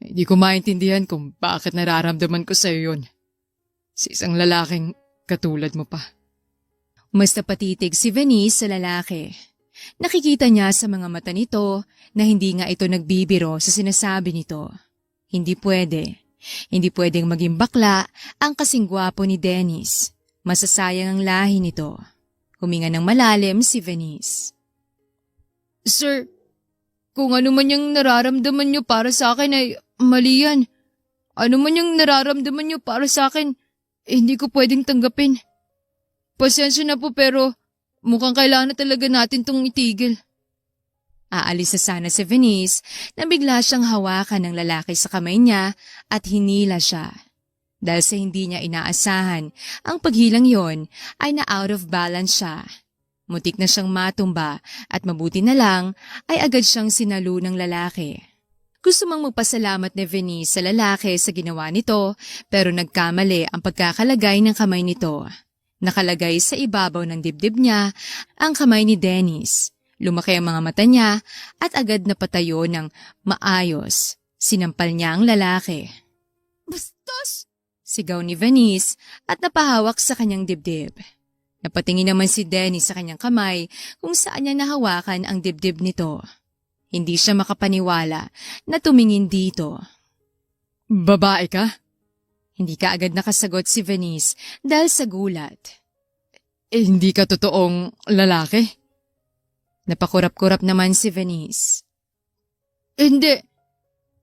Hindi ko maintindihan kung bakit nararamdaman ko sa'yo yun. Sa isang lalaking katulad mo pa. Mas napatitig si Venice sa lalaki. Nakikita niya sa mga mata nito na hindi nga ito nagbibiro sa sinasabi nito. Hindi pwede. Hindi pwedeng maging bakla ang kasing gwapo ni Dennis. Masasayang ang lahi nito. Huminga ng malalim si Venice. Sir, kung ano man yung nararamdaman niyo para sa akin ay mali yan. Ano man yung nararamdaman niyo para sa akin, hindi ko pwedeng tanggapin. Pasensya na po pero mukhang kailangan na talaga natin tong itigil. Aalis na sana si Venice na bigla siyang hawakan ng lalaki sa kamay niya at hinila siya. Dahil sa hindi niya inaasahan, ang paghilang yon ay na out of balance siya. Mutik na siyang matumba at mabuti na lang ay agad siyang sinalo ng lalaki. Gusto mang magpasalamat ni Venice sa lalaki sa ginawa nito pero nagkamali ang pagkakalagay ng kamay nito. Nakalagay sa ibabaw ng dibdib niya ang kamay ni Dennis. Lumaki ang mga mata niya at agad napatayo ng maayos. Sinampal niya ang lalaki. Bastos! Sigaw ni Venice at napahawak sa kanyang dibdib. Napatingin naman si Dennis sa kanyang kamay kung saan niya nahawakan ang dibdib nito. Hindi siya makapaniwala na tumingin dito. Babae ka? Hindi ka agad nakasagot si Venice dahil sa gulat. Hindi ka totoong lalaki? Napakurap-kurap naman si Venice. Hindi.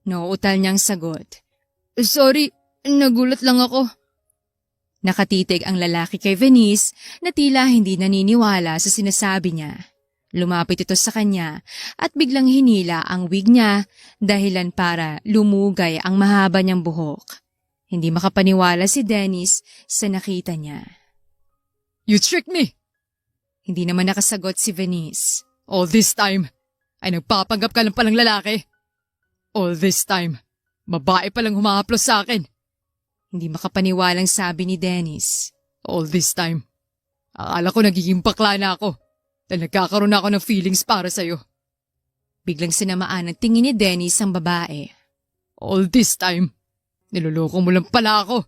Nauutal niyang sagot. Sorry. Nagulat lang ako. Nakatitig ang lalaki kay Venice na tila hindi naniniwala sa sinasabi niya. Lumapit ito sa kanya at biglang hinila ang wig niya dahilan para lumugay ang mahaba niyang buhok. Hindi makapaniwala si Dennis sa nakita niya. You tricked me! Hindi naman nakasagot si Venice. All this time, ay nagpapanggap ka lang palang lalaki. All this time, babae palang humahaplos sa akin. Hindi makapaniwalang sabi ni Dennis. All this time, akala ko nagiging bakla na ako. Dahil nagkakaroon ako ng feelings para sa'yo. Biglang sinamaan ang tingin ni Dennis ang babae. All this time, niloloko mo lang pala ako.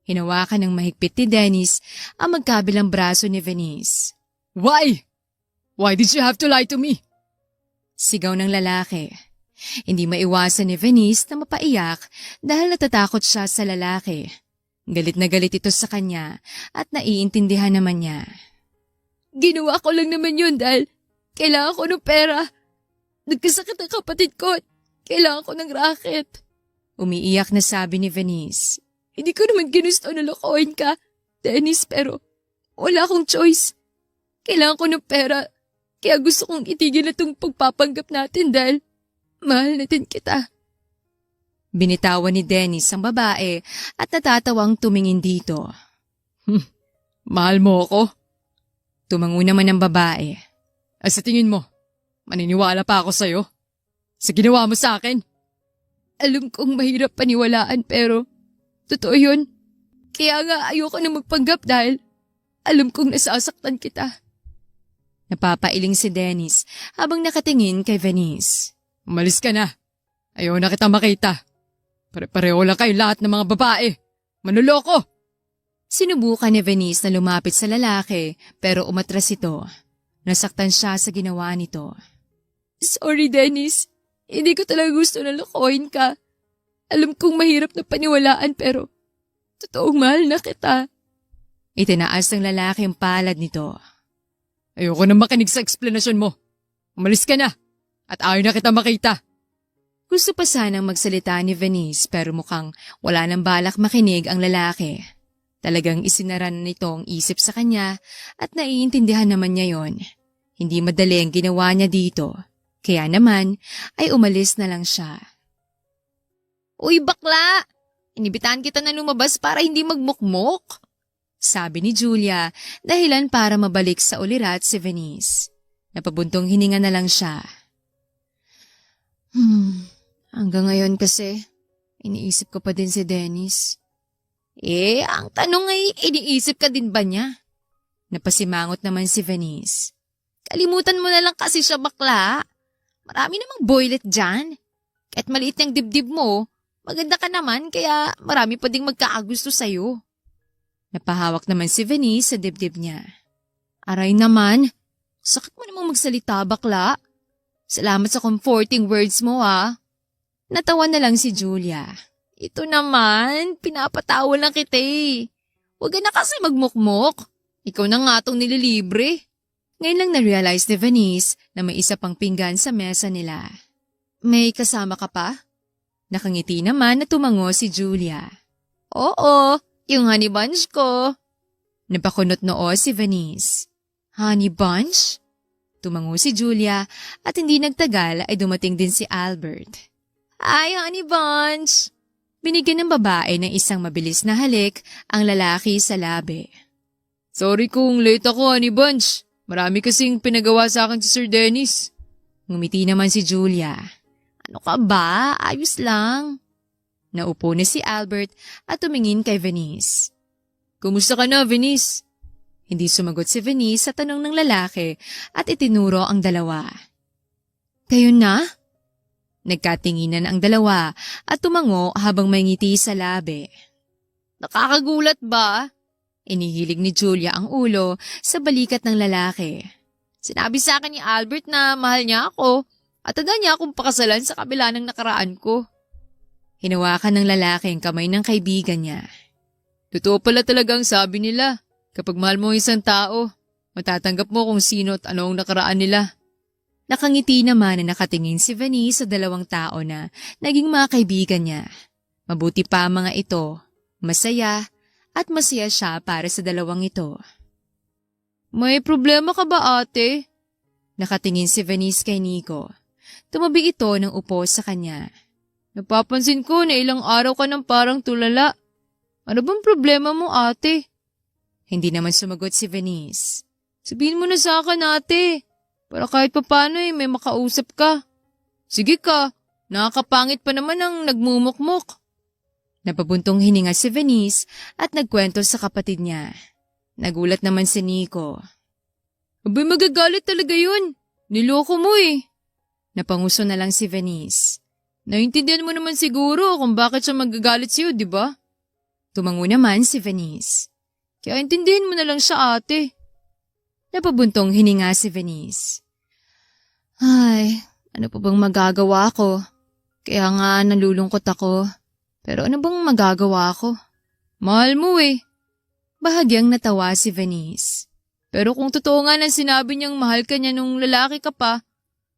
Hinawakan ng mahigpit ni Dennis ang magkabilang braso ni Venice. Why? Why did you have to lie to me? Sigaw ng lalaki. Hindi maiwasan ni Venice na mapaiyak dahil natatakot siya sa lalaki. Galit na galit ito sa kanya at naiintindihan naman niya. Ginawa ko lang naman yun dahil kailangan ko ng pera. Nagkasakit ang kapatid ko at kailangan ko ng racket. Umiiyak na sabi ni Venice. Hindi ko naman ginusto na lokohin ka, Dennis, pero wala akong choice. Kailangan ko ng pera, kaya gusto kong itigil na itong pagpapanggap natin dahil mahal natin kita. Binitawan ni Dennis ang babae at natatawang tumingin dito. Mahal mo ako? Tumango naman ang babae. Ay sa tingin mo, maniniwala pa ako sa'yo? Sa ginawa mo sa akin? Alam kong mahirap paniwalaan pero totoo yun. Kaya nga ayoko na magpanggap dahil alam kong nasasaktan kita. Napapailing si Dennis habang nakatingin kay Venice. Umalis ka na. Ayaw na kita makita. Pare-pareho lang kayo lahat ng mga babae. Manuloko! Sinubukan ni Venice na lumapit sa lalaki pero umatras ito. Nasaktan siya sa ginawa nito. Sorry, Dennis. Hindi ko talaga gusto na lokohin ka. Alam kong mahirap na paniwalaan pero totoong mahal na kita. Itinaas ng lalaki ang palad nito. Ayoko na makinig sa eksplanasyon mo. Umalis ka na at ayaw na kita makita. Gusto pa sanang magsalita ni Venice pero mukhang wala nang balak makinig ang lalaki. Talagang isinara na nito ang isip sa kanya at naiintindihan naman niya yon. Hindi madali ang ginawa niya dito. Kaya naman ay umalis na lang siya. Uy bakla! Inibitahan kita na lumabas para hindi magmukmok. Sabi ni Julia dahilan para mabalik sa ulirat si Venice. Napabuntong hininga na lang siya. Hanggang ngayon kasi, iniisip ko pa din si Dennis. Ang tanong ay iniisip ka din ba niya? Napasimangot naman si Venice. Kalimutan mo na lang kasi siya bakla. Marami namang boylet dyan. Kahit maliit niyang dibdib mo, maganda ka naman kaya marami pa ding magkakagusto sa'yo. Napahawak naman si Venice sa dibdib niya. Aray naman, sakit mo namang magsalita bakla. Salamat sa comforting words mo ha. Natawa na lang si Julia. Ito naman, pinapatawa lang kita eh. Huwag ka na kasi magmukmok. Ikaw na nga itong nililibre. Ngayon lang na-realize ni Venice na may isa pang pinggan sa mesa nila. May kasama ka pa? Nakangiti naman na tumango si Julia. Oo, yung honey bunch ko. Napakunot noo si Venice. Honey bunch? Tumango si Julia at hindi nagtagal ay dumating din si Albert. Hi, honey bunch! Binigyan ng babae ng isang mabilis na halik ang lalaki sa labi. Sorry kung late ako, honey bunch. Marami kasing pinagawa sa akin si Sir Dennis. Ngumiti naman si Julia. Ano ka ba? Ayos lang. Naupo na si Albert at tumingin kay Venice. Kumusta ka na, Venice? Hindi sumagot si Venice sa tanong ng lalaki at itinuro ang dalawa. Kayo na? Nagkatinginan ang dalawa at tumango habang may ngiti sa labi. Nakakagulat ba? Inihilig ni Julia ang ulo sa balikat ng lalaki. Sinabi sa akin ni Albert na mahal niya ako at handa niya akong pakasalan sa kabila ng nakaraan ko. Hinawakan ng lalaki ang kamay ng kaibigan niya. Totoo pala talagang sabi nila. Kapag mahal mo ang isang tao, matatanggap mo kung sino at ano ang nakaraan nila. Nakangiti naman na nakatingin si Venice sa dalawang tao na naging mga kaibigan niya. Mabuti pa ang mga ito, masaya at masaya siya para sa dalawang ito. May problema ka ba ate? Nakatingin si Venice kay Nico. Tumabi ito ng upo sa kanya. Napapansin ko na ilang araw ka nang parang tulala. Ano bang problema mo, ate? Hindi naman sumagot si Venice. Sabihin mo na sa akin, ate. Para kahit papano may makausap ka. Sige ka, nakakapangit pa naman ang nagmumukmok. Napabuntong hininga si Venice at nagkwento sa kapatid niya. Nagulat naman si Nico. Abay, magagalit talaga yun. Niloko mo eh. Napanguso na lang si Venice. Naintindihan mo naman siguro kung bakit siya magagalit sa'yo, di ba? Tumango naman si Venice. Kaya intindihin mo na lang siya, ate. Napabuntong hininga si Venice. Ay, ano pa bang magagawa ko? Kaya nga nalulungkot ako. Pero ano bang magagawa ko? Mahal mo eh. Bahagyang natawa si Venice. Pero kung totoo nga nang sinabi niyang mahal ka niya nung lalaki ka pa,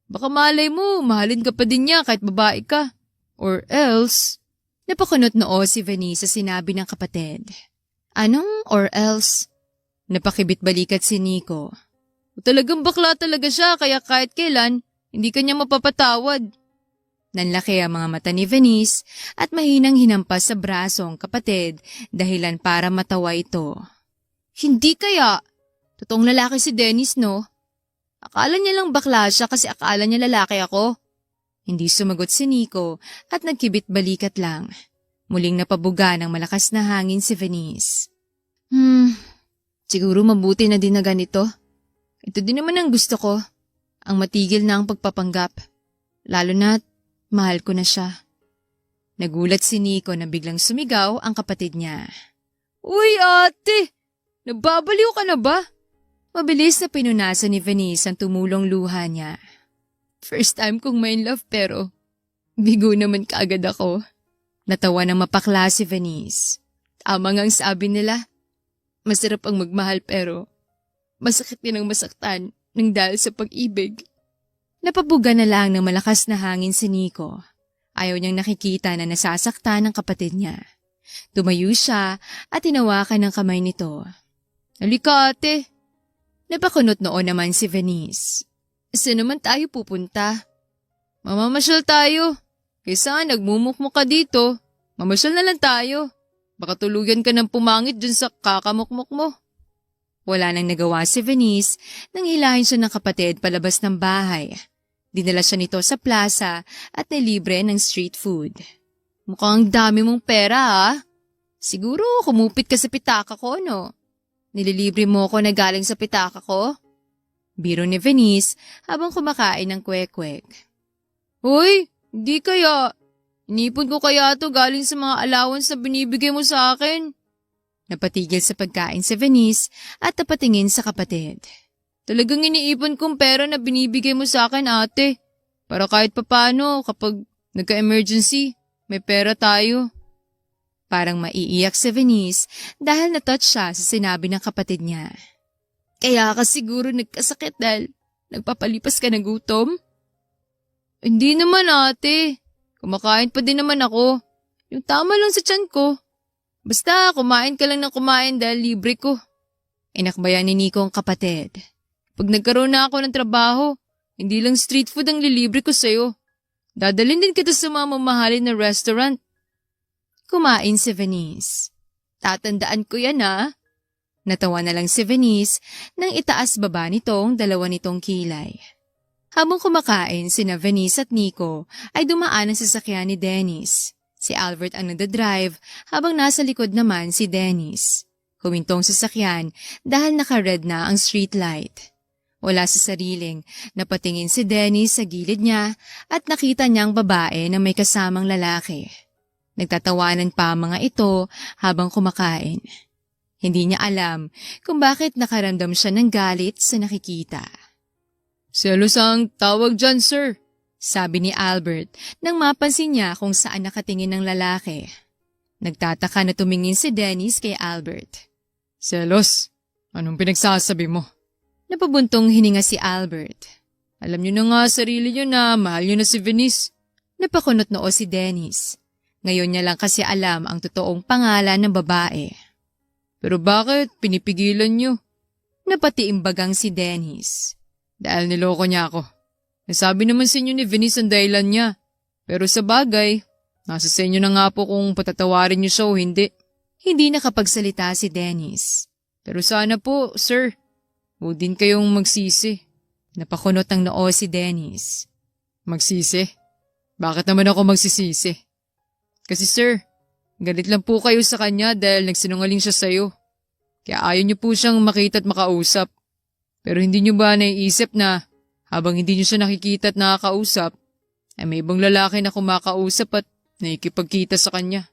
baka malay mo, mahalin ka pa din niya kahit babae ka. Or else... Napakunot noo si Venice sa sinabi ng kapatid. Anong or else? Napakibit balikat si Nico. Talagang bakla talaga siya kaya kahit kailan, hindi ka niya mapapatawad. Nanlaki ang mga mata ni Venice at mahinang hinampas sa braso ang kapatid dahilan para matawa ito. Hindi kaya. Totoong lalaki si Dennis, no? Akala niya lang bakla siya kasi akala niya lalaki ako. Hindi sumagot si Nico at nagkibit balikat lang. Muling napabuga ng malakas na hangin si Venice. Siguro mabuti na din na ganito. Ito din naman ang gusto ko. Ang matigil na ang pagpapanggap. Lalo na't mahal ko na siya. Nagulat si Nico na biglang sumigaw ang kapatid niya. Uy, ate! Nababaliw ka na ba? Mabilis na pinunasan ni Venice ang tumulong luha niya. First time kong may love pero bigo naman kaagad ako. Natawa ng mapakla si Venice. Tama nga ang sabi nila. Masarap ang magmahal pero masakit din ang masaktan ng dahil sa pag-ibig. Napabuga na lang ng malakas na hangin si Nico. Ayaw niyang nakikita na nasasaktan ng kapatid niya. Tumayo siya at tinawakan ng kamay nito. Halika, ate. Napakunot noon naman si Venice. Saan naman tayo pupunta? Mamamasyal tayo. Kaysa nagmumukmuk ka dito, mamasyal na lang tayo. Baka tuluyan ka ng pumangit dun sa kakamukmuk mo. Wala nang nagawa si Venice nang hilahin siya ng kapatid palabas ng bahay. Dinala siya nito sa plaza at nilibre ng street food. Mukhang dami mong pera ha? Siguro kumupit ka sa pitaka ko, no? Nililibre mo ko na galing sa pitaka ko? Biro ni Venice habang kumakain ng kwek-kwek. Hoy, hindi kaya. Inipon ko kaya to galing sa mga allowance na binibigay mo sa akin. Napatigil sa pagkain si Venice at napatingin sa kapatid. Talagang iniipon kong pera na binibigay mo sa akin, ate. Para kahit papano kapag nagka-emergency, may pera tayo. Parang maiiyak si Venice dahil natouch siya sa sinabi ng kapatid niya. Kaya ka siguro nagkasakit dahil nagpapalipas ka ng gutom? Hindi naman, ate. Kumakain pa din naman ako. Yung tama lang sa tiyan ko. Basta kumain ka lang ng kumain dahil libre ko. Inakbayan ni Nico ang kapatid. Pag nagkaroon na ako ng trabaho, hindi lang street food ang lilibre ko sa'yo. Dadalhin din kita sa mga mamahalin na restaurant. Kumain si Venice. Tatandaan ko yan ha. Natawa na lang si Venice nang itaas baba nitong dalawa nitong kilay. Habang kumakain sina Venice at Nico ay dumaan ang sasakyan ni Dennis. Si Albert ang nagdadrive habang nasa likod naman si Dennis. Humintong sasakyan dahil naka-red na ang street light. Wala sa sariling, napatingin si Dennis sa gilid niya at nakita niyang babae na may kasamang lalaki. Nagtatawanan pa ang mga ito habang kumakain. Hindi niya alam kung bakit nakaramdam siya ng galit sa nakikita. Selos ang tawag dyan, sir. Sabi ni Albert nang mapansin niya kung saan nakatingin ng lalaki. Nagtataka na tumingin si Dennis kay Albert. Selos? Anong pinagsasabi mo? Napabuntong hininga si Albert. Alam niyo na nga sarili niyo na mahal niyo na si Venice. Napakunot noo si Dennis. Ngayon niya lang kasi alam ang totoong pangalan ng babae. Pero bakit pinipigilan niyo? Napatiimbagang si Dennis. Dahil niloko niya ako. Nasabi naman sa inyo ni Venice ang dahilan niya. Pero sa bagay, nasa sa inyo na nga po kung patatawarin niyo siya o hindi. Hindi nakapagsalita si Dennis. Pero sana po, sir, huwag din kayong magsisi. Napakunot ng noo si Dennis. Magsisi? Bakit naman ako magsisisi? Kasi sir, galit lang po kayo sa kanya dahil nagsinungaling siya sa'yo. Kaya ayaw niyo po siyang makita at makausap. Pero hindi niyo ba naiisip na habang hindi niyo siya nakikita at nakakausap, ay may ibang lalaki na kumakausap at nakikipagkita sa kanya?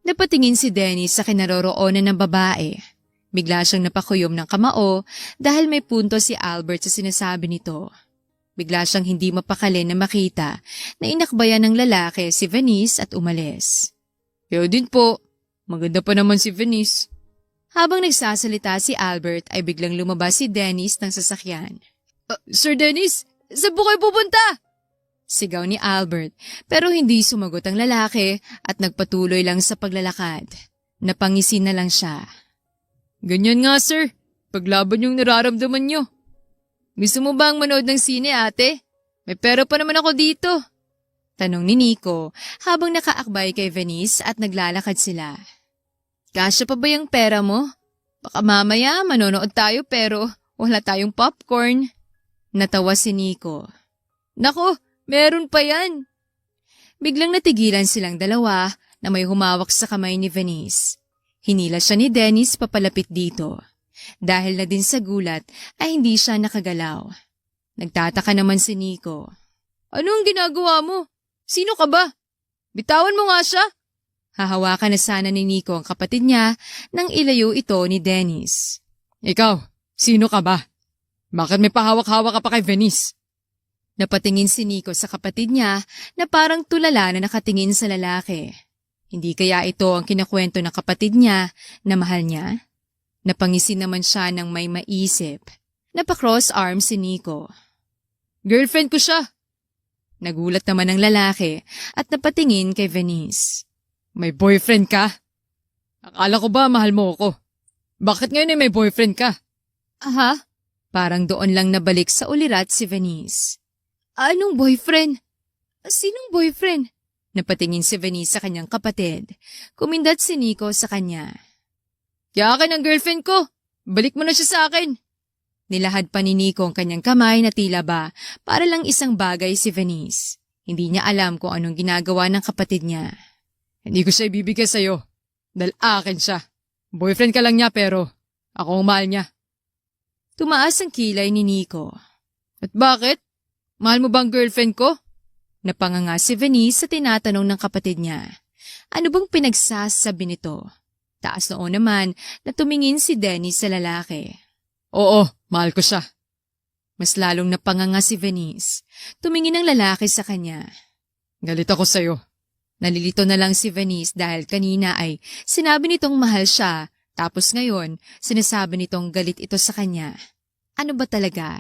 Napatingin si Dennis sa kinaroroonan ng babae. Bigla siyang napakuyom ng kamao dahil may punto si Albert sa sinasabi nito. Bigla siyang hindi mapakali na makita na inakbayan ng lalaki si Venice at umalis. Kaya din po, maganda pa naman si Venice. Habang nagsasalita si Albert ay biglang lumabas si Dennis ng sasakyan. Sir Dennis, saan po kayo pupunta? Sigaw ni Albert pero hindi sumagot ang lalaki at nagpatuloy lang sa paglalakad. Napangisi na lang siya. Ganyan nga sir, paglaban yung nararamdaman nyo. Gusto mo bang manood ng sine ate? May pera pa naman ako dito. Tanong ni Nico habang nakaakbay kay Venice at naglalakad sila. Kasya pa ba yung pera mo? Baka mamaya manonood tayo pero wala tayong popcorn. Natawa si Nico. Nako, meron pa yan. Biglang natigilan silang dalawa na may humawak sa kamay ni Venice. Hinila siya ni Dennis papalapit dito. Dahil na din sa gulat ay hindi siya nakagalaw. Nagtataka naman si Nico. Anong ginagawa mo? Sino ka ba? Bitawan mo nga siya. Hahawakan na sana ni Nico ang kapatid niya nang ilayo ito ni Dennis. Ikaw, sino ka ba? Bakit may pahawak-hawak ka pa kay Venice? Napatingin si Nico sa kapatid niya na parang tulala na nakatingin sa lalaki. Hindi kaya ito ang kinakwento ng kapatid niya na mahal niya? Napangisi naman siya ng may maisip. Napakross arm si Nico. Girlfriend ko siya. Nagulat naman ang lalaki at napatingin kay Venice. May boyfriend ka? Akala ko ba mahal mo ako? Bakit ngayon ay may boyfriend ka? Aha? Parang doon lang nabalik sa ulirat si Venice. Anong boyfriend? Sinong boyfriend? Napatingin si Venice sa kanyang kapatid. Kumindat si Nico sa kanya. Kaya akin ang girlfriend ko. Balik mo na siya sa akin. Nilahad pa ni Nico ang kanyang kamay na tila ba para lang isang bagay si Venice. Hindi niya alam kung anong ginagawa ng kapatid niya. Hindi ko siya ibibigay sa'yo. Dahil akin siya. Boyfriend ka lang niya pero ako ang mahal niya. Tumaas ang kilay ni Nico. At bakit? Mahal mo bang girlfriend ko? Napanganga si Venice sa tinatanong ng kapatid niya. Ano bang pinagsasabi nito? Taas noon naman na tumingin si Dennis sa lalaki. Oo, mahal ko siya. Mas lalong napanganga si Venice. Tumingin ang lalaki sa kanya. Galit ako sa'yo. Nalilito na lang si Venice dahil kanina ay sinabi nitong mahal siya tapos ngayon sinasabi nitong galit ito sa kanya. Ano ba talaga?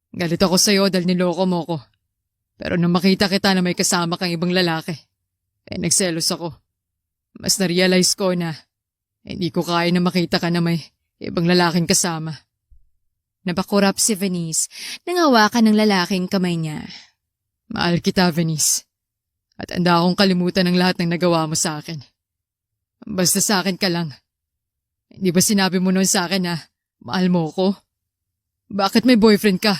Galit ako sa'yo dahil niloko mo ko. Pero nang makita kita na may kasama kang ibang lalaki, nagselos ako. Mas na-realize ko na hindi ko kaya na makita ka na may ibang lalaking kasama. Napakurap si Venice nang hawakan ng lalaking kamay niya. Mahal kita, Venice. At handa akong kalimutan ang lahat ng nagawa mo sa akin. Basta sa akin ka lang. Hindi ba sinabi mo noon sa akin na mahal mo ko? Bakit may boyfriend ka?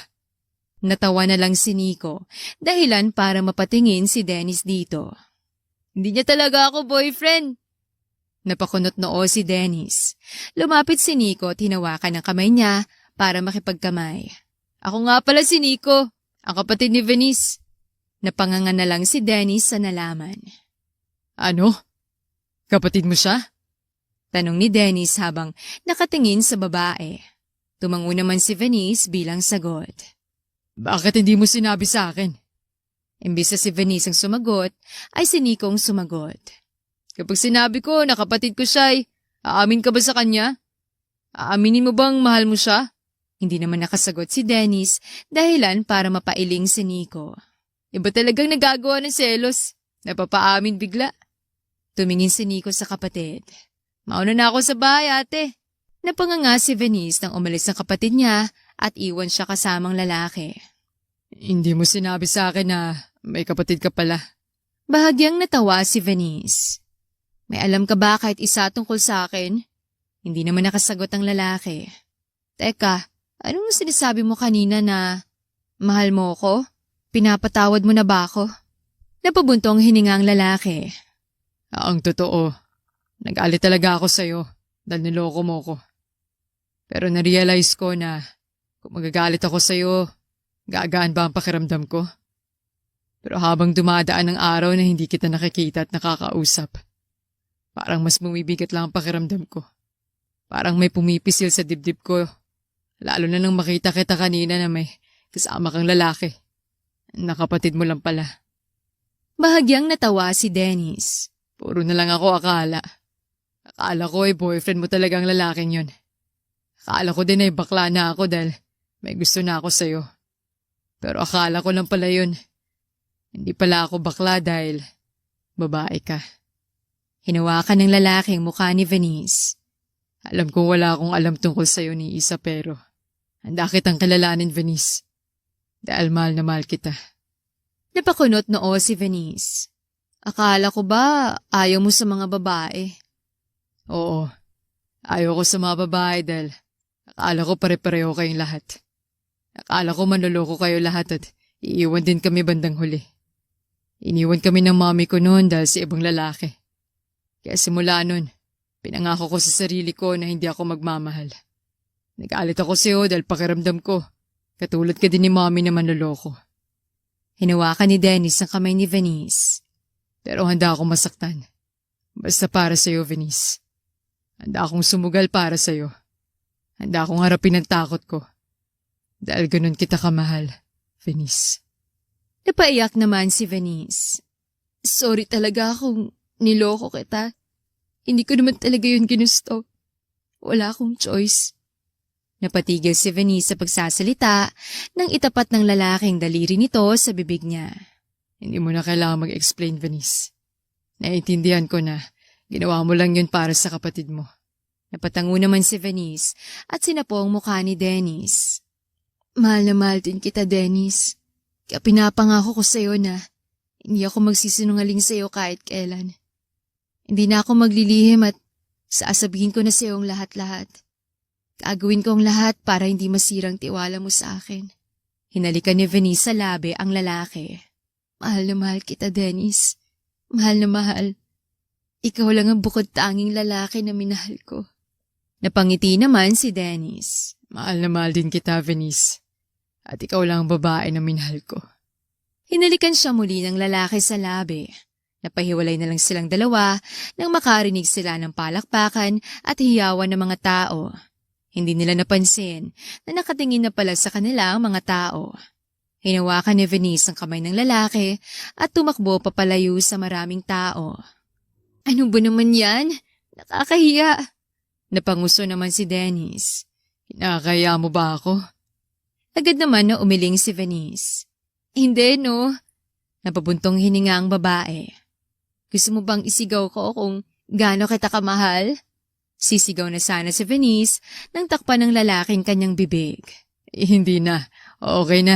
Natawa na lang si Nico, dahilan para mapatingin si Dennis dito. Hindi niya talaga ako boyfriend. Napakunot noo si Dennis. Lumapit si Nico at hinawakan ang kamay niya para makipagkamay. Ako nga pala si Nico, ang kapatid ni Venice. Napanganga na lang si Dennis sa nalaman. Ano? Kapatid mo siya? Tanong ni Dennis habang nakatingin sa babae. Tumango naman si Venice bilang sagot. Bakit hindi mo sinabi sa akin? Imbis na si Venice ang sumagot, ay si Nico ang sumagot. Kapag sinabi ko na kapatid ko siya, aamin ka ba sa kanya? Aaminin mo bang mahal mo siya? Hindi naman nakasagot si Dennis dahilan para mapailing si Nico. Iba talagang nagagawa ng selos. Napapaamin bigla. Tumingin si Nico sa kapatid. Mauna na ako sa bahay, ate. Napanganga si Venice nang umalis ang kapatid niya at iwan siya kasamang lalaki. Hindi mo sinabi sa akin na may kapatid ka pala. Bahagyang natawa si Venice. May alam ka ba kahit isa tungkol sa akin? Hindi naman nakasagot ang lalaki. Teka, anong sinasabi mo kanina na mahal mo ko? Pinapatawad mo na ba ako? Napabuntong hininga ang lalaki. Ang totoo, nag-alit talaga ako sa'yo dahil niloko mo ko. Pero na-realize ko na kung magagalit ako sa'yo, gagaan ba ang pakiramdam ko? Pero habang dumadaan ang araw na hindi kita nakikita at nakakausap, parang mas bumibigat lang ang pakiramdam ko. Parang may pumipisil sa dibdib ko, lalo na nang makita kita kanina na may kasama kang lalaki. Nakapatid mo lang pala. Bahagyang natawa si Dennis. Puro na lang ako akala. Akala ko boyfriend mo talagang lalaking yun. Akala ko din ay bakla na ako dahil may gusto na ako sa'yo. Pero akala ko lang pala yun. Hindi pala ako bakla dahil babae ka. Hinawakan ng lalaki ang mukha ni Venice. Alam kong wala akong alam tungkol sa'yo ni Isa pero handa kitang kilalanin, Venice. Dahil mahal na mahal kita. Napakunot noo si Venice. Akala ko ba ayaw mo sa mga babae? Oo, ayaw ko sa mga babae dahil akala ko pare-pareho kayong lahat. Akala ko manloloko kayo lahat at iiwan din kami bandang huli. Iniwan kami ng mami ko noon dahil sa ibang lalaki. Kaya simula noon, pinangako ko sa sarili ko na hindi ako magmamahal. Nag-alit ako sa'yo dahil pakiramdam ko, katulad ka din ni mami na manloloko. Hinawakan ni Dennis ang kamay ni Venice. Pero handa akong masaktan. Basta para sa'yo, Venice. Handa akong sumugal para sa'yo. Handa akong harapin ang takot ko. Dahil ganun kita kamahal, Venice. Napaiyak naman si Venice. Sorry talaga kung niloko kita. Hindi ko naman talaga yun ginusto. Wala akong choice. Napatigil si Venice sa pagsasalita nang itapat ng lalaking daliri nito sa bibig niya. Hindi mo na kailangan mag-explain, Venice. Naiintindihan ko na ginawa mo lang yun para sa kapatid mo. Napatango naman si Venice at sinapo ang mukha ni Dennis. Mahal na mahal din kita, Dennis. Kaya pinapangako ko sa'yo na hindi ako magsisinungaling sa'yo kahit kailan. Hindi na ako maglilihim at sasabihin ko na sa'yo ang lahat-lahat. Gagawin ko ang lahat para hindi masirang tiwala mo sa akin. Hinalikan ni Venice sa labi ang lalaki. Mahal na mahal kita, Dennis. Mahal na mahal. Ikaw lang ang bukod tanging lalaki na minahal ko. Napangiti naman si Dennis. Mahal na mahal din kita, Venice. At ikaw lang ang babae na minahal ko. Hinalikan siya muli ng lalaki sa labi. Napahiwalay na lang silang dalawa nang makarinig sila ng palakpakan at hiyawan ng mga tao. Hindi nila napansin na nakatingin na pala sa kanila ang mga tao. Hinawakan ni Venice ang kamay ng lalaki at tumakbo papalayo sa maraming tao. Ano ba naman yan? Nakakahiya. Napanguso naman si Dennis. Kinakaya mo ba ako? Agad naman na umiling si Venice. Hindi, no? Napabuntong hininga ang babae. Gusto mo bang isigaw ko kung gaano kita kamahal? Sisigaw na sana si Venice nang takpan ng lalaking kanyang bibig. Hindi na. Okay na.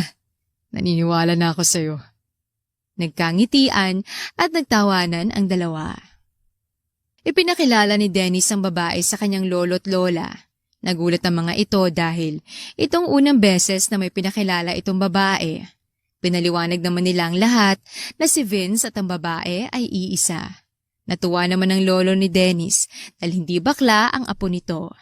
Naniniwala na ako sa'yo. Nagkangitian at nagtawanan ang dalawa. Ipinakilala ni Dennis ang babae sa kanyang lolo't lola. Nagulat ang mga ito dahil itong unang beses na may pinakilala itong babae. Pinaliwanag naman nila ang lahat na si Vince at ang babae ay iisa. Natuwa naman ang lolo ni Dennis dahil hindi bakla ang apo nito.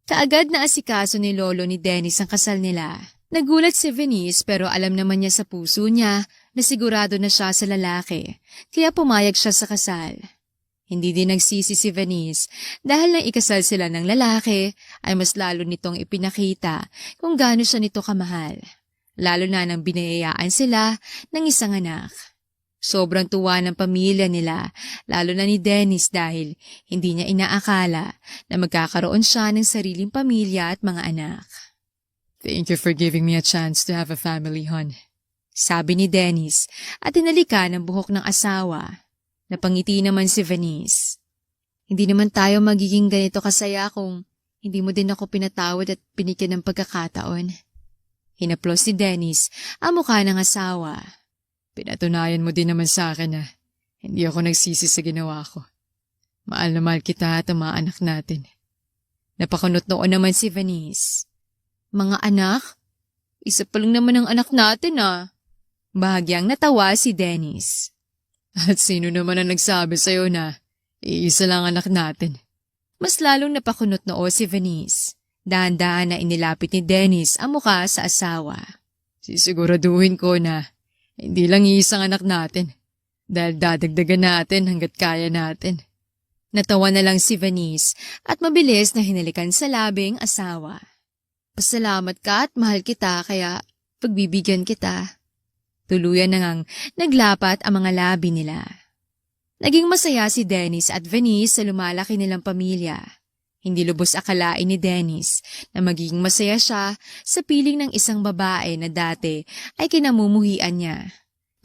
Kaagad na asikaso ni lolo ni Dennis ang kasal nila. Nagulat si Venice pero alam naman niya sa puso niya na sigurado na siya sa lalaki, kaya pumayag siya sa kasal. Hindi din nagsisi si Venice dahil nang ikasal sila ng lalaki ay mas lalo nitong ipinakita kung gaano siya nito kamahal. Lalo na nang binayayaan sila ng isang anak. Sobrang tuwa ng pamilya nila, lalo na ni Dennis dahil hindi niya inaakala na magkakaroon siya ng sariling pamilya at mga anak. Thank you for giving me a chance to have a family, hon. Sabi ni Dennis at tinalikan ang buhok ng asawa. Napangiti naman si Venice. Hindi naman tayo magiging ganito kasaya kung hindi mo din ako pinatawad at binigyan ng pagkakataon. Hinaplos ni Dennis ang mukha ng asawa. Pinatunayan mo din naman sa akin na hindi ako nagsisi sa ginawa ko. Mahal na mahal kita at ang mga anak natin. Napakunot noon naman si Venice. Mga anak? Isa pa lang naman ang anak natin Bahagyang natawa si Dennis. At sino naman ang nagsabi sa'yo na iisa lang anak natin? Mas lalong napakunot noo si Venice. Dahan-dahan na inilapit ni Dennis ang mukha sa asawa. Sisiguraduhin ko na hindi lang iisang anak natin dahil dadagdagan natin hanggat kaya natin. Natawa na lang si Venice at mabilis na hinalikan sa labing asawa. Pasalamat ka at mahal kita kaya pagbibigyan kita. Tuluyan na ngang naglapat ang mga labi nila. Naging masaya si Dennis at Venice sa lumalaki nilang pamilya. Hindi lubos akalain ni Dennis na magiging masaya siya sa piling ng isang babae na dati ay kinamumuhian niya.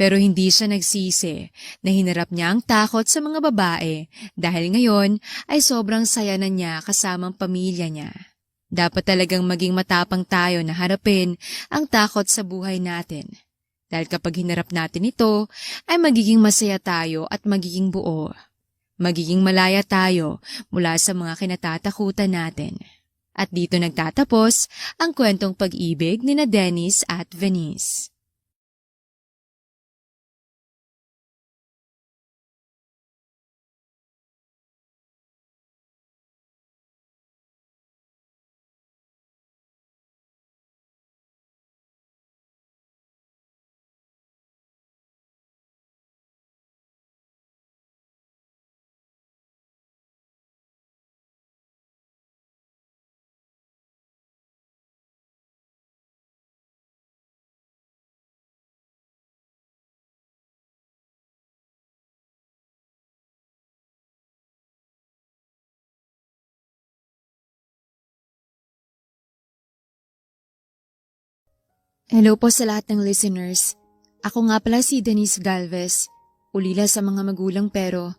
Pero hindi siya nagsisi na hinarap niya ang takot sa mga babae dahil ngayon ay sobrang saya na niya kasamang pamilya niya. Dapat talagang maging matapang tayo na harapin ang takot sa buhay natin. Dahil kapag hinarap natin ito, ay magiging masaya tayo at magiging buo. Magiging malaya tayo mula sa mga kinatatakutan natin. At dito nagtatapos ang kwentong pag-ibig ni Dennis at Venice. Hello po sa lahat ng listeners. Ako nga pala si Denise Galvez. Ulila sa mga magulang pero